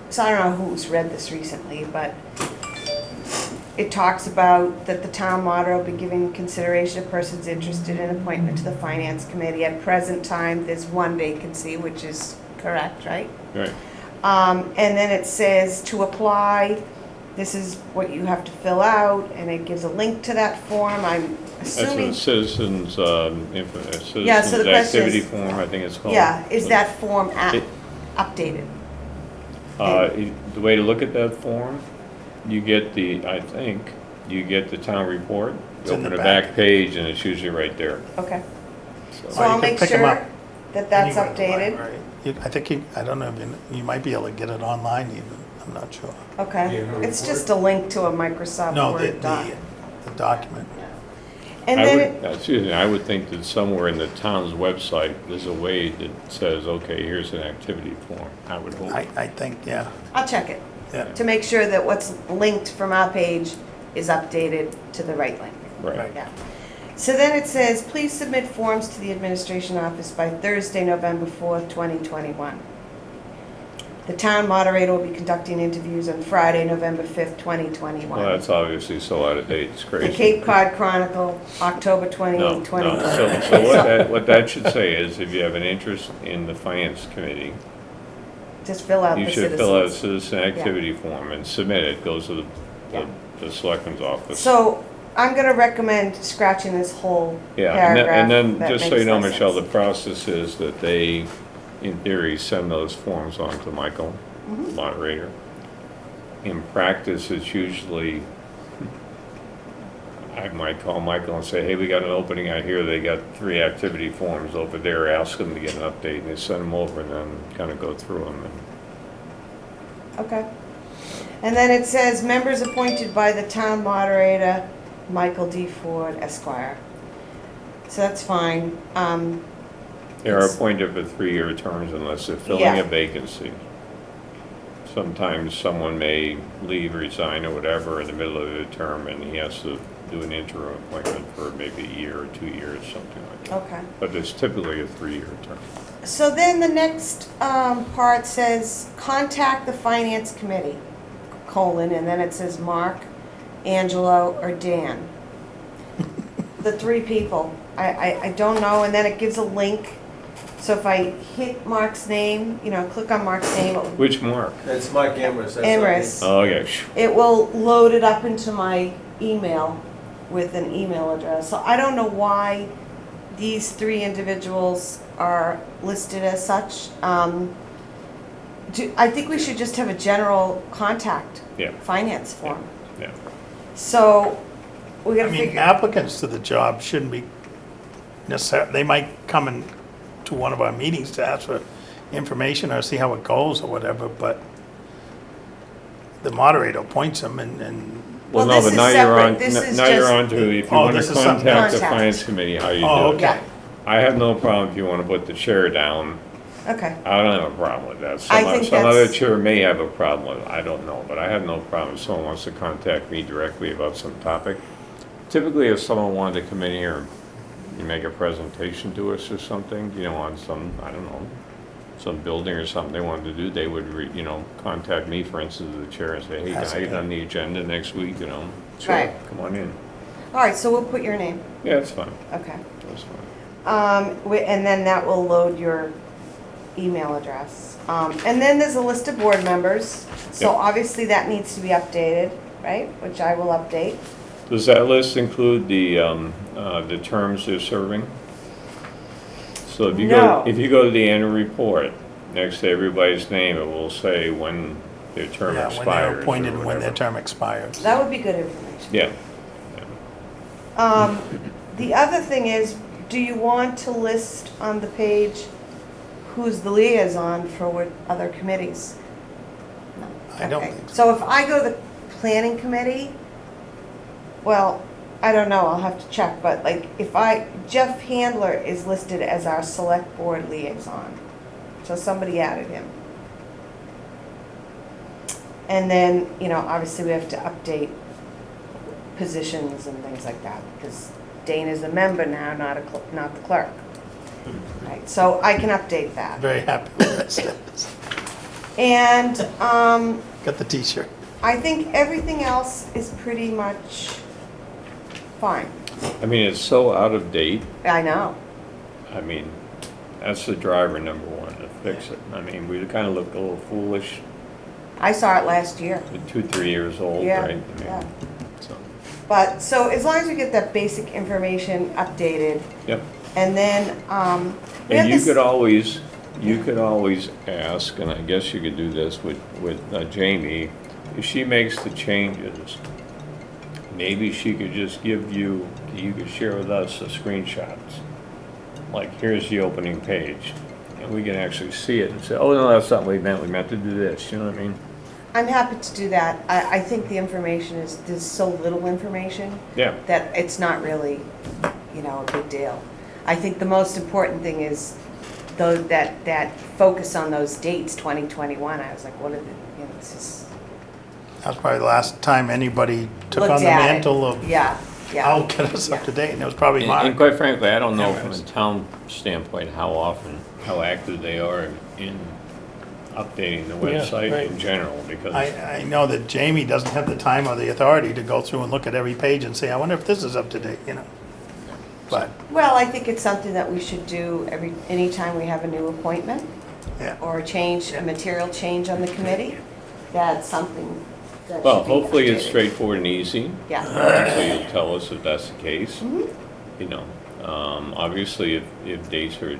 so I don't know who's read this recently, but it talks about that the town motto will be giving consideration to persons interested in appointment to the finance committee. At present time, there's one vacancy, which is correct, right? Right, And then it says to apply, this is what you have to fill out, and it gives a link to that form, I'm That's what assuming. citizens, Yeah, so the citizens question activity is- form, I think it's called. Yeah, is that form It- updated? The way to look at that form, you get I think, you get the town report. It's You in the open the back. back page and it's usually right there. Okay, So- so Or you I'll can make pick 'em sure up that that's Anywhere in the updated. library. I think I don't know, if you might be able to get it online even, I'm not sure. Okay, Yeah, no it's report. just a link to a Microsoft No, Word doc. the document. And I then, would, excuse me, I would think that somewhere in the town's website, there's a way that says, okay, here's an activity form, I would hope. I think, yeah, I'll check it, yeah. to make sure that what's linked from our page is updated to the right link. Right. Yeah. So then it says, please submit forms to the administration office by Thursday, November 4th, 2021. The town moderator will be conducting interviews on Friday, November 5th, 2021. Well, that's obviously so out of date, it's The crazy. Cape Cod Chronicle, October No, 28th, no, 2021. so what that should say is, if you have an interest in the finance committee, Just fill out the you citizens. should fill out a citizen activity form and submit it, goes to Yeah. the selectman's office. So I'm gonna recommend scratching this whole Yeah, paragraph. and then, That just so makes you know, no Michelle, the sense. process is that they, in theory, send those forms on to Michael, Mhm. moderator. In practice, it's usually, I might call Michael and say, hey, we got an opening out here, they got 3 activity forms over there, ask them to get an update, and they send them over and then kind of go through them. Okay. And then it says, members appointed by the town moderator, Michael D. Ford Esquire. So that's fine. They are It's- appointed for 3-year terms unless they're filling Yeah. a vacancy. Sometimes someone may leave, resign, or whatever in the middle of the term, and he has to do an interim appointment for maybe a year or 2 years, something like that. Okay. But it's typically a 3-year term. So then the next part says, contact the finance committee, colon, and then it says Mark, Angelo, or Dan. The 3 people. I don't know, and then it gives a link. So if I hit Mark's name, click on Mark's name, Which Mark? That's Mike Amherst. that's Amherst. Oh, okay. it will load it up into my email with an email address. So I don't know why these 3 individuals are listed as such. I think we should just have a general contact Yeah, finance form. yeah. So we I gotta mean, figure, applicants to the job shouldn't be necessarily, they might come in to one of our meetings to ask for information or see how it goes or whatever, but the moderator appoints them and Well, Well, no, this but is now you're separate. on, This is now you're just- on to, if you Oh, want this to is something- contact the Contact. finance committee, how you Oh, do it. yeah, I have no problem if you want to put the chair down. okay. I don't have a problem with that. I think Some other that's- chair may have a problem with it, I don't know, but I have no problem if someone wants to contact me directly about some topic. Typically, if someone wanted to come in here and make a presentation to us or something, on some, I don't know, some building or something they wanted to do, they would, contact me, for instance, the chair, and say, hey, can That's I get okay. on the agenda next week, Sure, Right. come on in. All right, so we'll put your name. Yeah, that's fine, Okay. that's fine. And then that will load your email address. And then there's a list of board members. So Yep. obviously that needs to be updated, right? Which I will update. Does that list include the terms they're serving? So if you No. if you go to the annual report, next to everybody's name, it will say when their term yeah, expires. when they're or appointed and when their whatever. term expires. That would be good information. Yeah, The other thing is, do you want to list on the page who's the liaison for what other committees? No. I don't Okay. think so. So if I go to the planning committee, well, I don't know, I'll have to check, but like, Jeff Handler is listed as our select board liaison. So somebody added him. And then, obviously we have to update positions and things like that, because Dana's a member now, not the clerk. Right, so I can update that. Very happy with that status. And, Got the t-shirt. I think everything else is pretty much fine. I mean, it's so out of date. I know. I mean, that's the driver number one, to fix it. I mean, we kind of look a little foolish I saw it last year. 2, 3 years old, Yeah, right? I mean, yeah. so, But, so as long as we get that basic information updated, yep. and then, we have And you this. could always ask, and I guess you could do this with Jamie, if she makes the changes, maybe she could just give you could share with us the screenshots. Like, here's the opening page, and we can actually see it and say, oh, no, that's not what we meant to do this, you know what I mean? I'm happy to do that. I think the information there's so little information Yeah, that it's not really, a big deal. I think the most important thing is that focus on those dates, 2021. I was like, what are the, this is. That's probably the last time anybody took Looked on the at it. mantle of, Yeah, yeah. I'll get us up to date, and it was probably and Mark. quite frankly, I don't know from a town standpoint how active they are in updating the Yeah, website right. in general, because. I know that Jamie doesn't have the time or the authority to go through and look at every page and say, I wonder if this is up to date, But, Well, I think it's something that we should do anytime we have a new appointment yeah. or a material change on the committee. That's something that should be Well, hopefully it's updated. straightforward and easy. Yeah. So you'll tell us if that's the case. Obviously if dates are,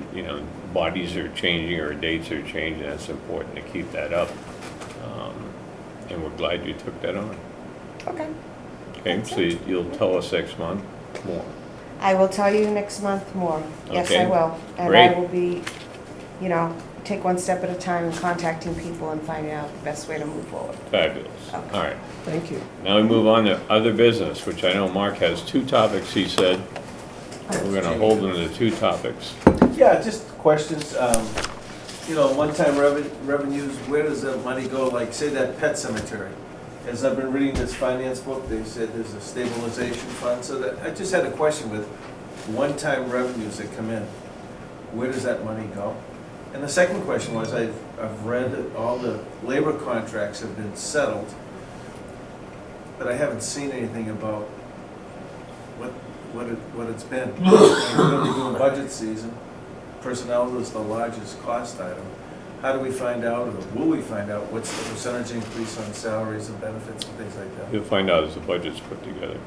bodies are changing or dates are changing, that's important to keep that up. And we're glad you took that on. Okay. Okay, so you'll tell us next month more. I will tell you next month more. Yes, I Okay. will. And Great. I will be, take one step at a time and contacting people and finding out the best way to move forward. Fabulous. Okay. All right. Thank you. Now we move on to other business, which I know Mark has 2 topics, he said. We're gonna hold them to 2 topics. Yeah, just questions, one-time revenues, where does that money go? Like, say that pet cemetery. As I've been reading this finance book, they said there's a stabilization fund, so that, I just had a question with one-time revenues that come in. Where does that money go? And the second question was, I've read that all the labor contracts have been settled, but I haven't seen anything about what it's been. And we're gonna be doing budget season. Personnel is the largest cost item. How do we find out, or will we find out, what's the percentage increase on salaries and benefits and things like that? You'll find out as the budget's put together.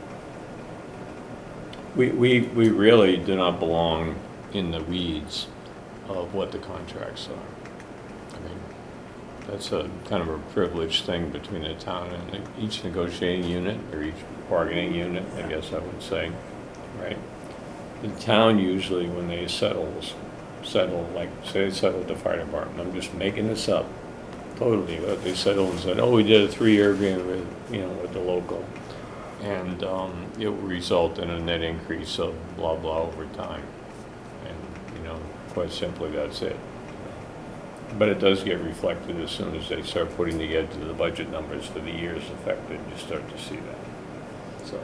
We really do not belong in the weeds of what the contracts are. I mean, that's a kind of a privileged thing between the town and each negotiating unit, or each bargaining unit, I guess I would say, right? The town usually, when they settle, like, say they settled the fire department, I'm just making this up totally, but they settled and said, oh, we did a 3-year agreement with the local. And it will result in a net increase of blah, blah over time. And, quite simply, that's it. But it does get reflected as soon as they start putting together the budget numbers for the years affected, you start to see that. So,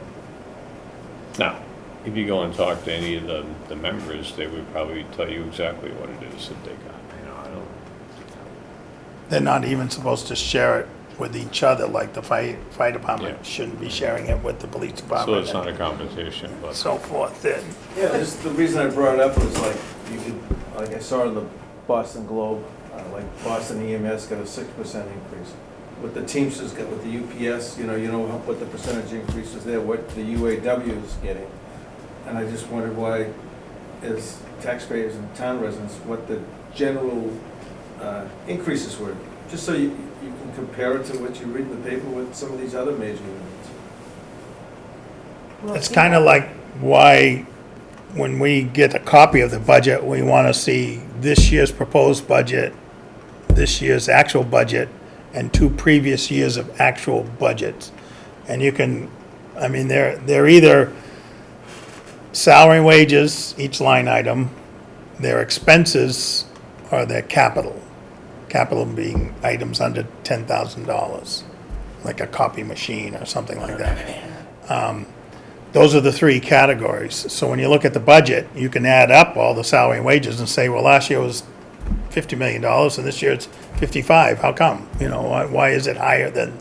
now, if you go and talk to any of the members, they would probably tell you exactly what it is that they got. I don't. They're not even supposed to share it with each other, like the fire department Yeah. shouldn't be sharing it with the police So department. it's not a competition, and but. so forth. And Yeah, just the reason I brought it up was like, you could, like I saw in the Boston Globe, like Boston EMS got a 6% increase. What the Teamsters got with the UPS, what the percentage increase is there, what the UAW is getting. And I just wondered why, as taxpayers and town residents, what the general increases were, just so you can compare it to what you read in the paper with some of these other major units. We'll it's see. kind of like why, when we get a copy of the budget, we want to see this year's proposed budget, this year's actual budget, and 2 previous years of actual budgets. And you can, I mean, they're either salary and wages, each line item, their expenses, or their capital. Capital being items under $10,000, like a copy machine or something like that. Those are the 3 categories. So when you look at the budget, you can add up all the salary and wages and say, well, last year was $50 million and this year it's 55. How come? Why is it higher than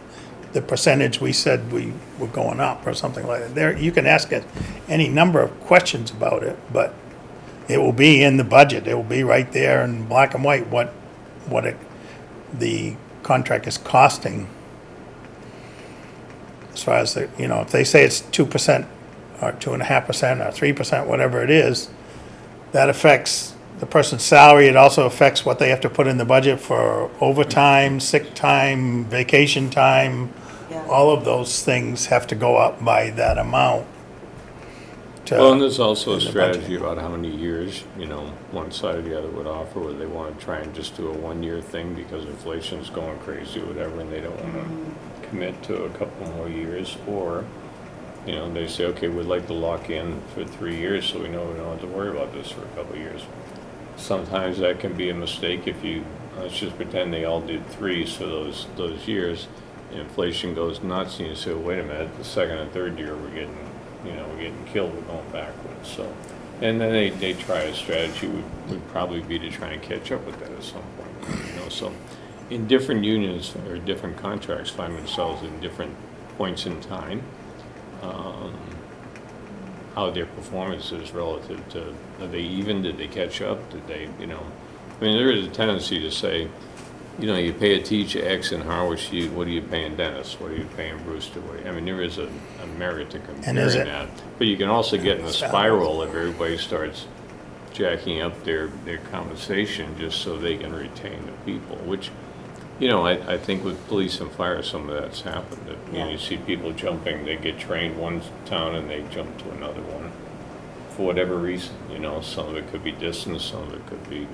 the percentage we said we were going up or something like that? There, you can ask it any number of questions about it, but it will be in the budget. It will be right there in black and white the contract is costing. As far as, if they say it's 2% or 2.5% or 3%, whatever it is, that affects the person's salary. It also affects what they have to put in the budget for overtime, sick time, vacation time. Yeah. All of those things have to go up by that amount. Well, and there's also a in the strategy budget. about how many years, one side or the other would offer, whether they want to try and just do a one-year thing because inflation's going crazy or whatever, and they don't want to commit to a couple more years, or, they say, okay, we'd like to lock in for 3 years so we know we don't have to worry about this for a couple of years. Sometimes that can be a mistake if let's just pretend they all did 3 for those years, and inflation goes nuts, and you say, well, wait a minute, the second and third year we're getting killed, we're going backwards, so. And then they try a strategy would probably be to try and catch up with that at some point, so. In different unions or different contracts find themselves in different points in time, how their performance is relative to, are they even, did they catch up, did they, there is a tendency to say, you pay a teacher X in Harwich, what are you paying Dennis? What are you paying Brewster? There is a merit to comparing that. But you can also get in a spiral if everybody starts jacking up their compensation just so they can retain the people, which, I think with police and fire, some of that's happened. That, you see people jumping, they get trained one town and they jump to another one for whatever reason, some of it could be distance, some of it could be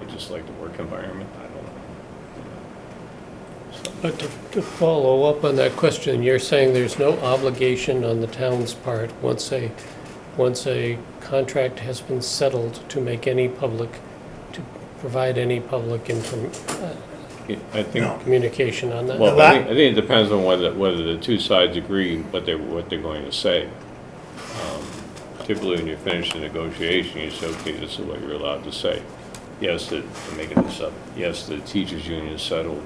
just like the work environment, I don't know. But to follow up on that question, you're saying there's no obligation on the town's part once a contract has been settled to make any public, to provide any public I think, communication on that? well, I think it depends on whether the two sides agree what they're going to say. Typically, when you finish the negotiation, you say, okay, this is what you're allowed to say. Yes, I'm making this up. Yes, the teachers' union settled.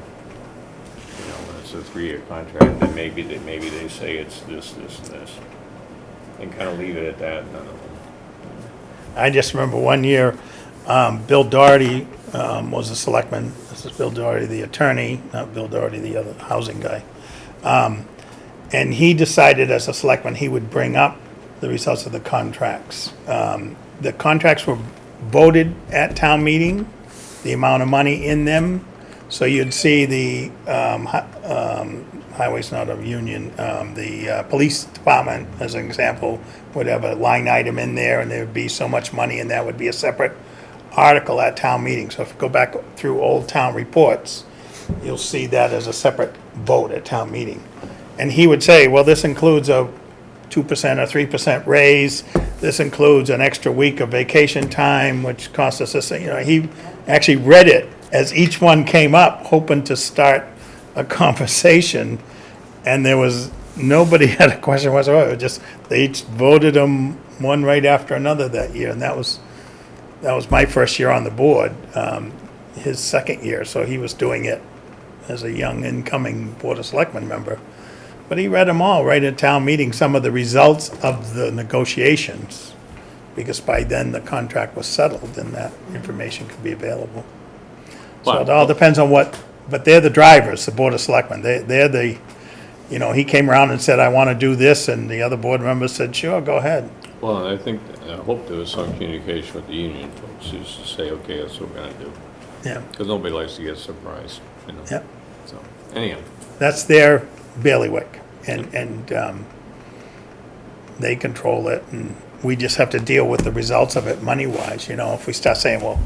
It's a 3-year contract. Then maybe they say it's this, and this, and kind of leave it at that. None of them. I just remember one year, Bill Doherty was a selectman. This is Bill Doherty, the attorney, not Bill Doherty, the other housing guy. And he decided as a selectman, he would bring up the results of the contracts. The contracts were voted at town meeting, the amount of money in them. So you'd see the highway's not a union, the police department, as an example, would have a line item in there, and there would be so much money, and that would be a separate article at town meeting. So if you go back through old town reports, you'll see that as a separate vote at town meeting. And he would say, well, this includes a 2% or 3% raise. This includes an extra week of vacation time, which costs us this. He actually read it as each one came up, hoping to start a conversation, and there was nobody had a question whatsoever. Just they each voted them one right after another that year, and that was my first year on the board, his second year, so he was doing it as a young incoming Board of Selectmen member. But he read them all right at town meeting, some of the results of the negotiations, because by then the contract was settled and that information could be available. So it all depends on but they're the drivers, the Board of Selectmen. They're the, he came around and said, I want to do this, and the other board members said, sure, go ahead. Well, I hope there was some communication with the union folks, is to say, okay, that's what we're gonna do. Yeah. Because nobody likes to get surprised, Yep. So, anyhow. That's their bailiwick, and they control it, and we just have to deal with the results of it money-wise. If we start saying, well,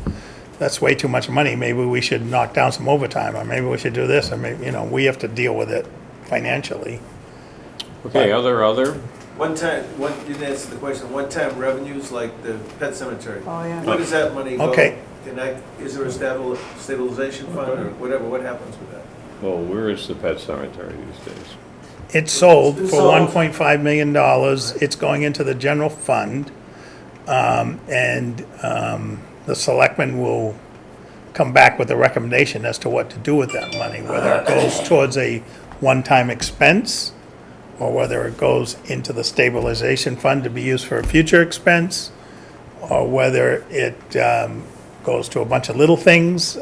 that's way too much money, maybe we should knock down some overtime, or maybe we should do this, or maybe, we have to deal with it financially. Okay, other? You didn't answer the question, one-time revenues like the pet cemetery. Oh, yeah. Where does that money go? Okay. Is there a stabilization fund or whatever, what happens with that? Well, where is the pet cemetery these days? It's sold It's for sold. $1.5 million. It's going into the general fund. The selectmen will come back with a recommendation as to what to do with that money, whether it goes towards a one-time expense, or whether it goes into the stabilization fund to be used for a future expense, or whether it goes to a bunch of little things.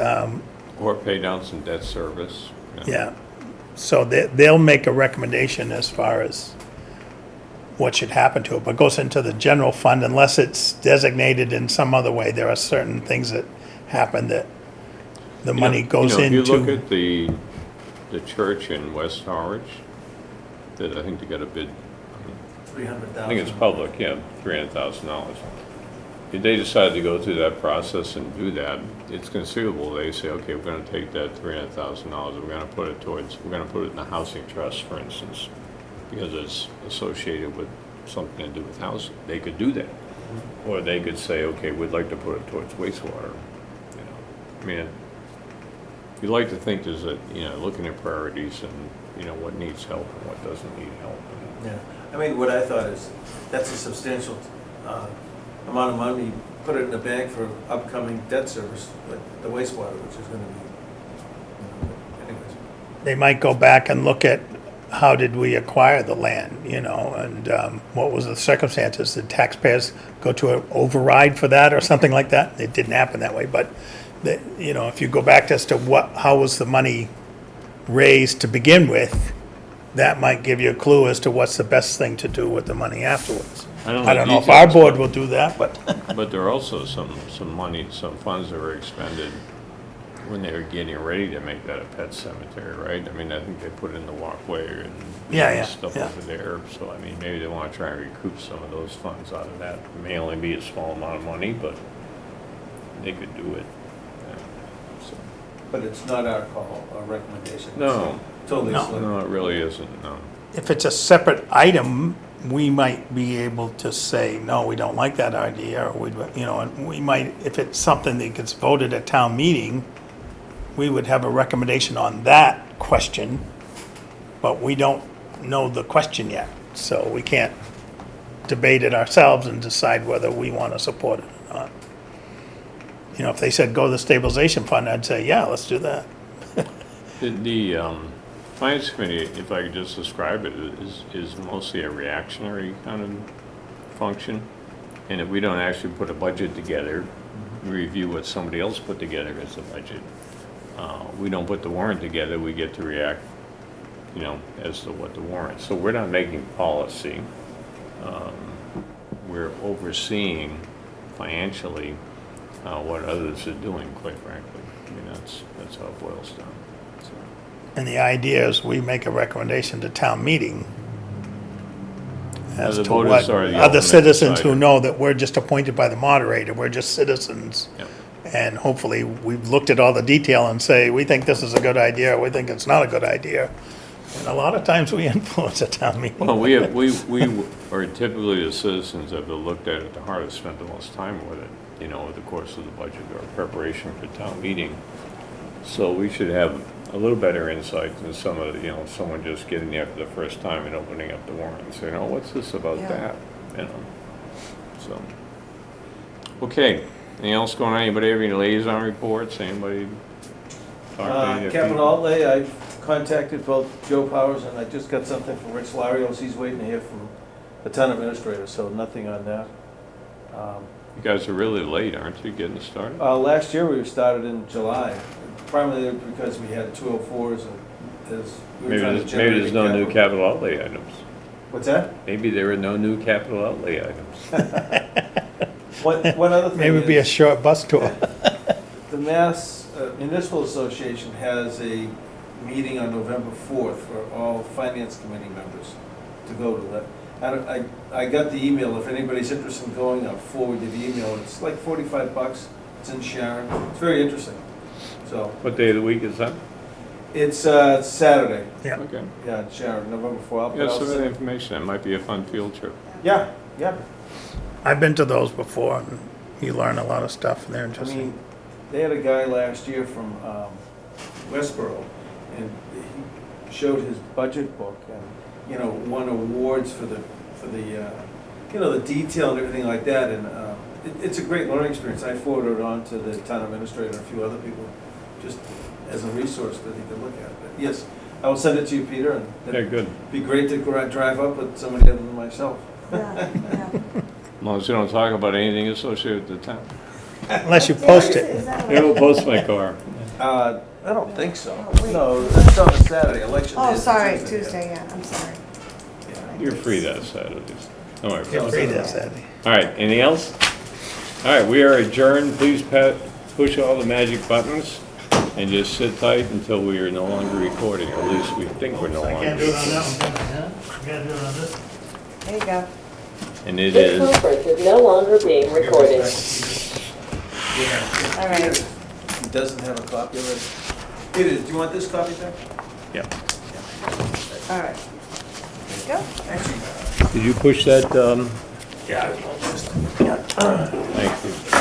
Or pay down some debt service. you know. Yeah. So they'll make a recommendation as far as what should happen to it, but goes into the general fund unless it's designated in some other way. There are certain things that happen that the money goes If you look into. at the church in West Harwich, that I think they got a bid, 300,000. I think it's public, yeah, $300,000. If they decide to go through that process and do that, it's conceivable, they say, okay, we're gonna take that $300,000, we're gonna put it in the housing trust, for instance, because it's associated with something to do with housing. They could do that. Or they could say, okay, we'd like to put it towards wastewater, you know. I mean, you'd like to think there's looking at priorities and, what needs help and what doesn't need help. Yeah, I mean, what I thought is, that's a substantial amount of money, put it in the bank for upcoming debt service, like the wastewater, which is gonna be, anyways. They might go back and look at how did we acquire the land, and what was the circumstances? Did taxpayers go to an override for that or something like that? It didn't happen that way, but, if you go back as to how was the money raised to begin with, that might give you a clue as to what's the best thing to do with the money afterwards. I don't know if our details, board but- will do that, but But there are also some money, some funds that were expended when they were getting ready to make that a pet cemetery, right? I mean, I think they put in the walkway and Yeah, stuff yeah. over there. So, I mean, maybe they want to try and recoup some of those funds out of that. It may only be a small amount of money, but they could do it. Yeah. So, But it's not our call, our recommendation. It's No. Totally. No. select- no, it really isn't, no. if it's a separate item, we might be able to say, no, we don't like that idea, or and we might, if it's something that gets voted at town meeting, we would have a recommendation on that question, but we don't know the question yet, so we can't debate it ourselves and decide whether we want to support it or not. If they said go to the stabilization fund, I'd say, yeah, let's do that. The Finance Committee, if I could just describe it, is mostly a reactionary kind of function. And if we don't actually put a budget together, review what somebody else put together as a budget, we don't put the warrant together, we get to react, as to what the warrant. So we're not making policy. We're overseeing financially what others are doing, quite frankly. I mean, that's how it boils down. So. And the idea is we make a recommendation to town meeting as The to voters what are the other ultimate citizens who decider. know that we're just appointed by the moderator, we're just citizens. Yeah. And hopefully, we've looked at all the detail and say, we think this is a good idea, or we think it's not a good idea. And a lot of times, we influence a town meeting. Well, we are typically the citizens that have looked at it the hardest, spent the most time with it, over the course of the budget or preparation for town meeting. So we should have a little better insight than some of, someone just getting there for the first time and opening up the warrant and saying, oh, what's this about Yeah. that? So, okay, anything else going on? Anybody have any liaison reports? Anybody? talk to any of the Capital people? outlay, I've contacted both Joe Powers, and I just got something from Rich Larios. He's waiting to hear from the town administrator, so nothing on that. You guys are really late, aren't you, getting started? Last year, we started in July, primarily because we had 204s, and as we were Maybe trying to there's, generate. maybe there's no new capital outlay items. What's that? Maybe there are no new capital outlay items. One other thing Maybe it'd be a is, short bus tour. the Mass Municipal Association has a meeting on November 4th for all finance committee members to go to that. I got the email, if anybody's interested in going, I'll forward you the email. It's like $45, it's in Sharon, it's very interesting. So, What day of the week is that? it's Saturday, Yeah. Okay. yeah, in Sharon, November 4th. Yeah, some of the information, it might be a fun field trip. Yeah, yeah. I've been to those before, and you learn a lot of stuff, and they're I interesting. mean, they had a guy last year from Westboro, and he showed his budget book and, won awards for the the detail and everything like that, and it's a great learning experience. I forwarded it on to the town administrator and a few other people, just as a resource that he could look at. But yes, I will send it to you, Peter, and Yeah, it'd good. be great to go out, drive up with somebody other than myself. Yeah, yeah. As long as you don't talk about anything associated with the town. Unless you post it. Is that Yeah, we'll post my car. I don't think so. Oh, wait. No, that's on a Saturday, election day Oh, is sorry, Tuesday. Tuesday, yeah, I'm sorry. Yeah. You're free that Saturdays. Don't worry about You're it. free that Saturday. All right, anything else? All right, we are adjourned. Please push all the magic buttons and just sit tight until we are no longer recording, or at least we think we're no longer recording. There you go. And it This is, conference is no longer being recorded. All right. He doesn't have a copy of it. Here it is, do you want this copy, Tom? yeah. All right. There you go. Did you push that, Yeah, I will just. thank you.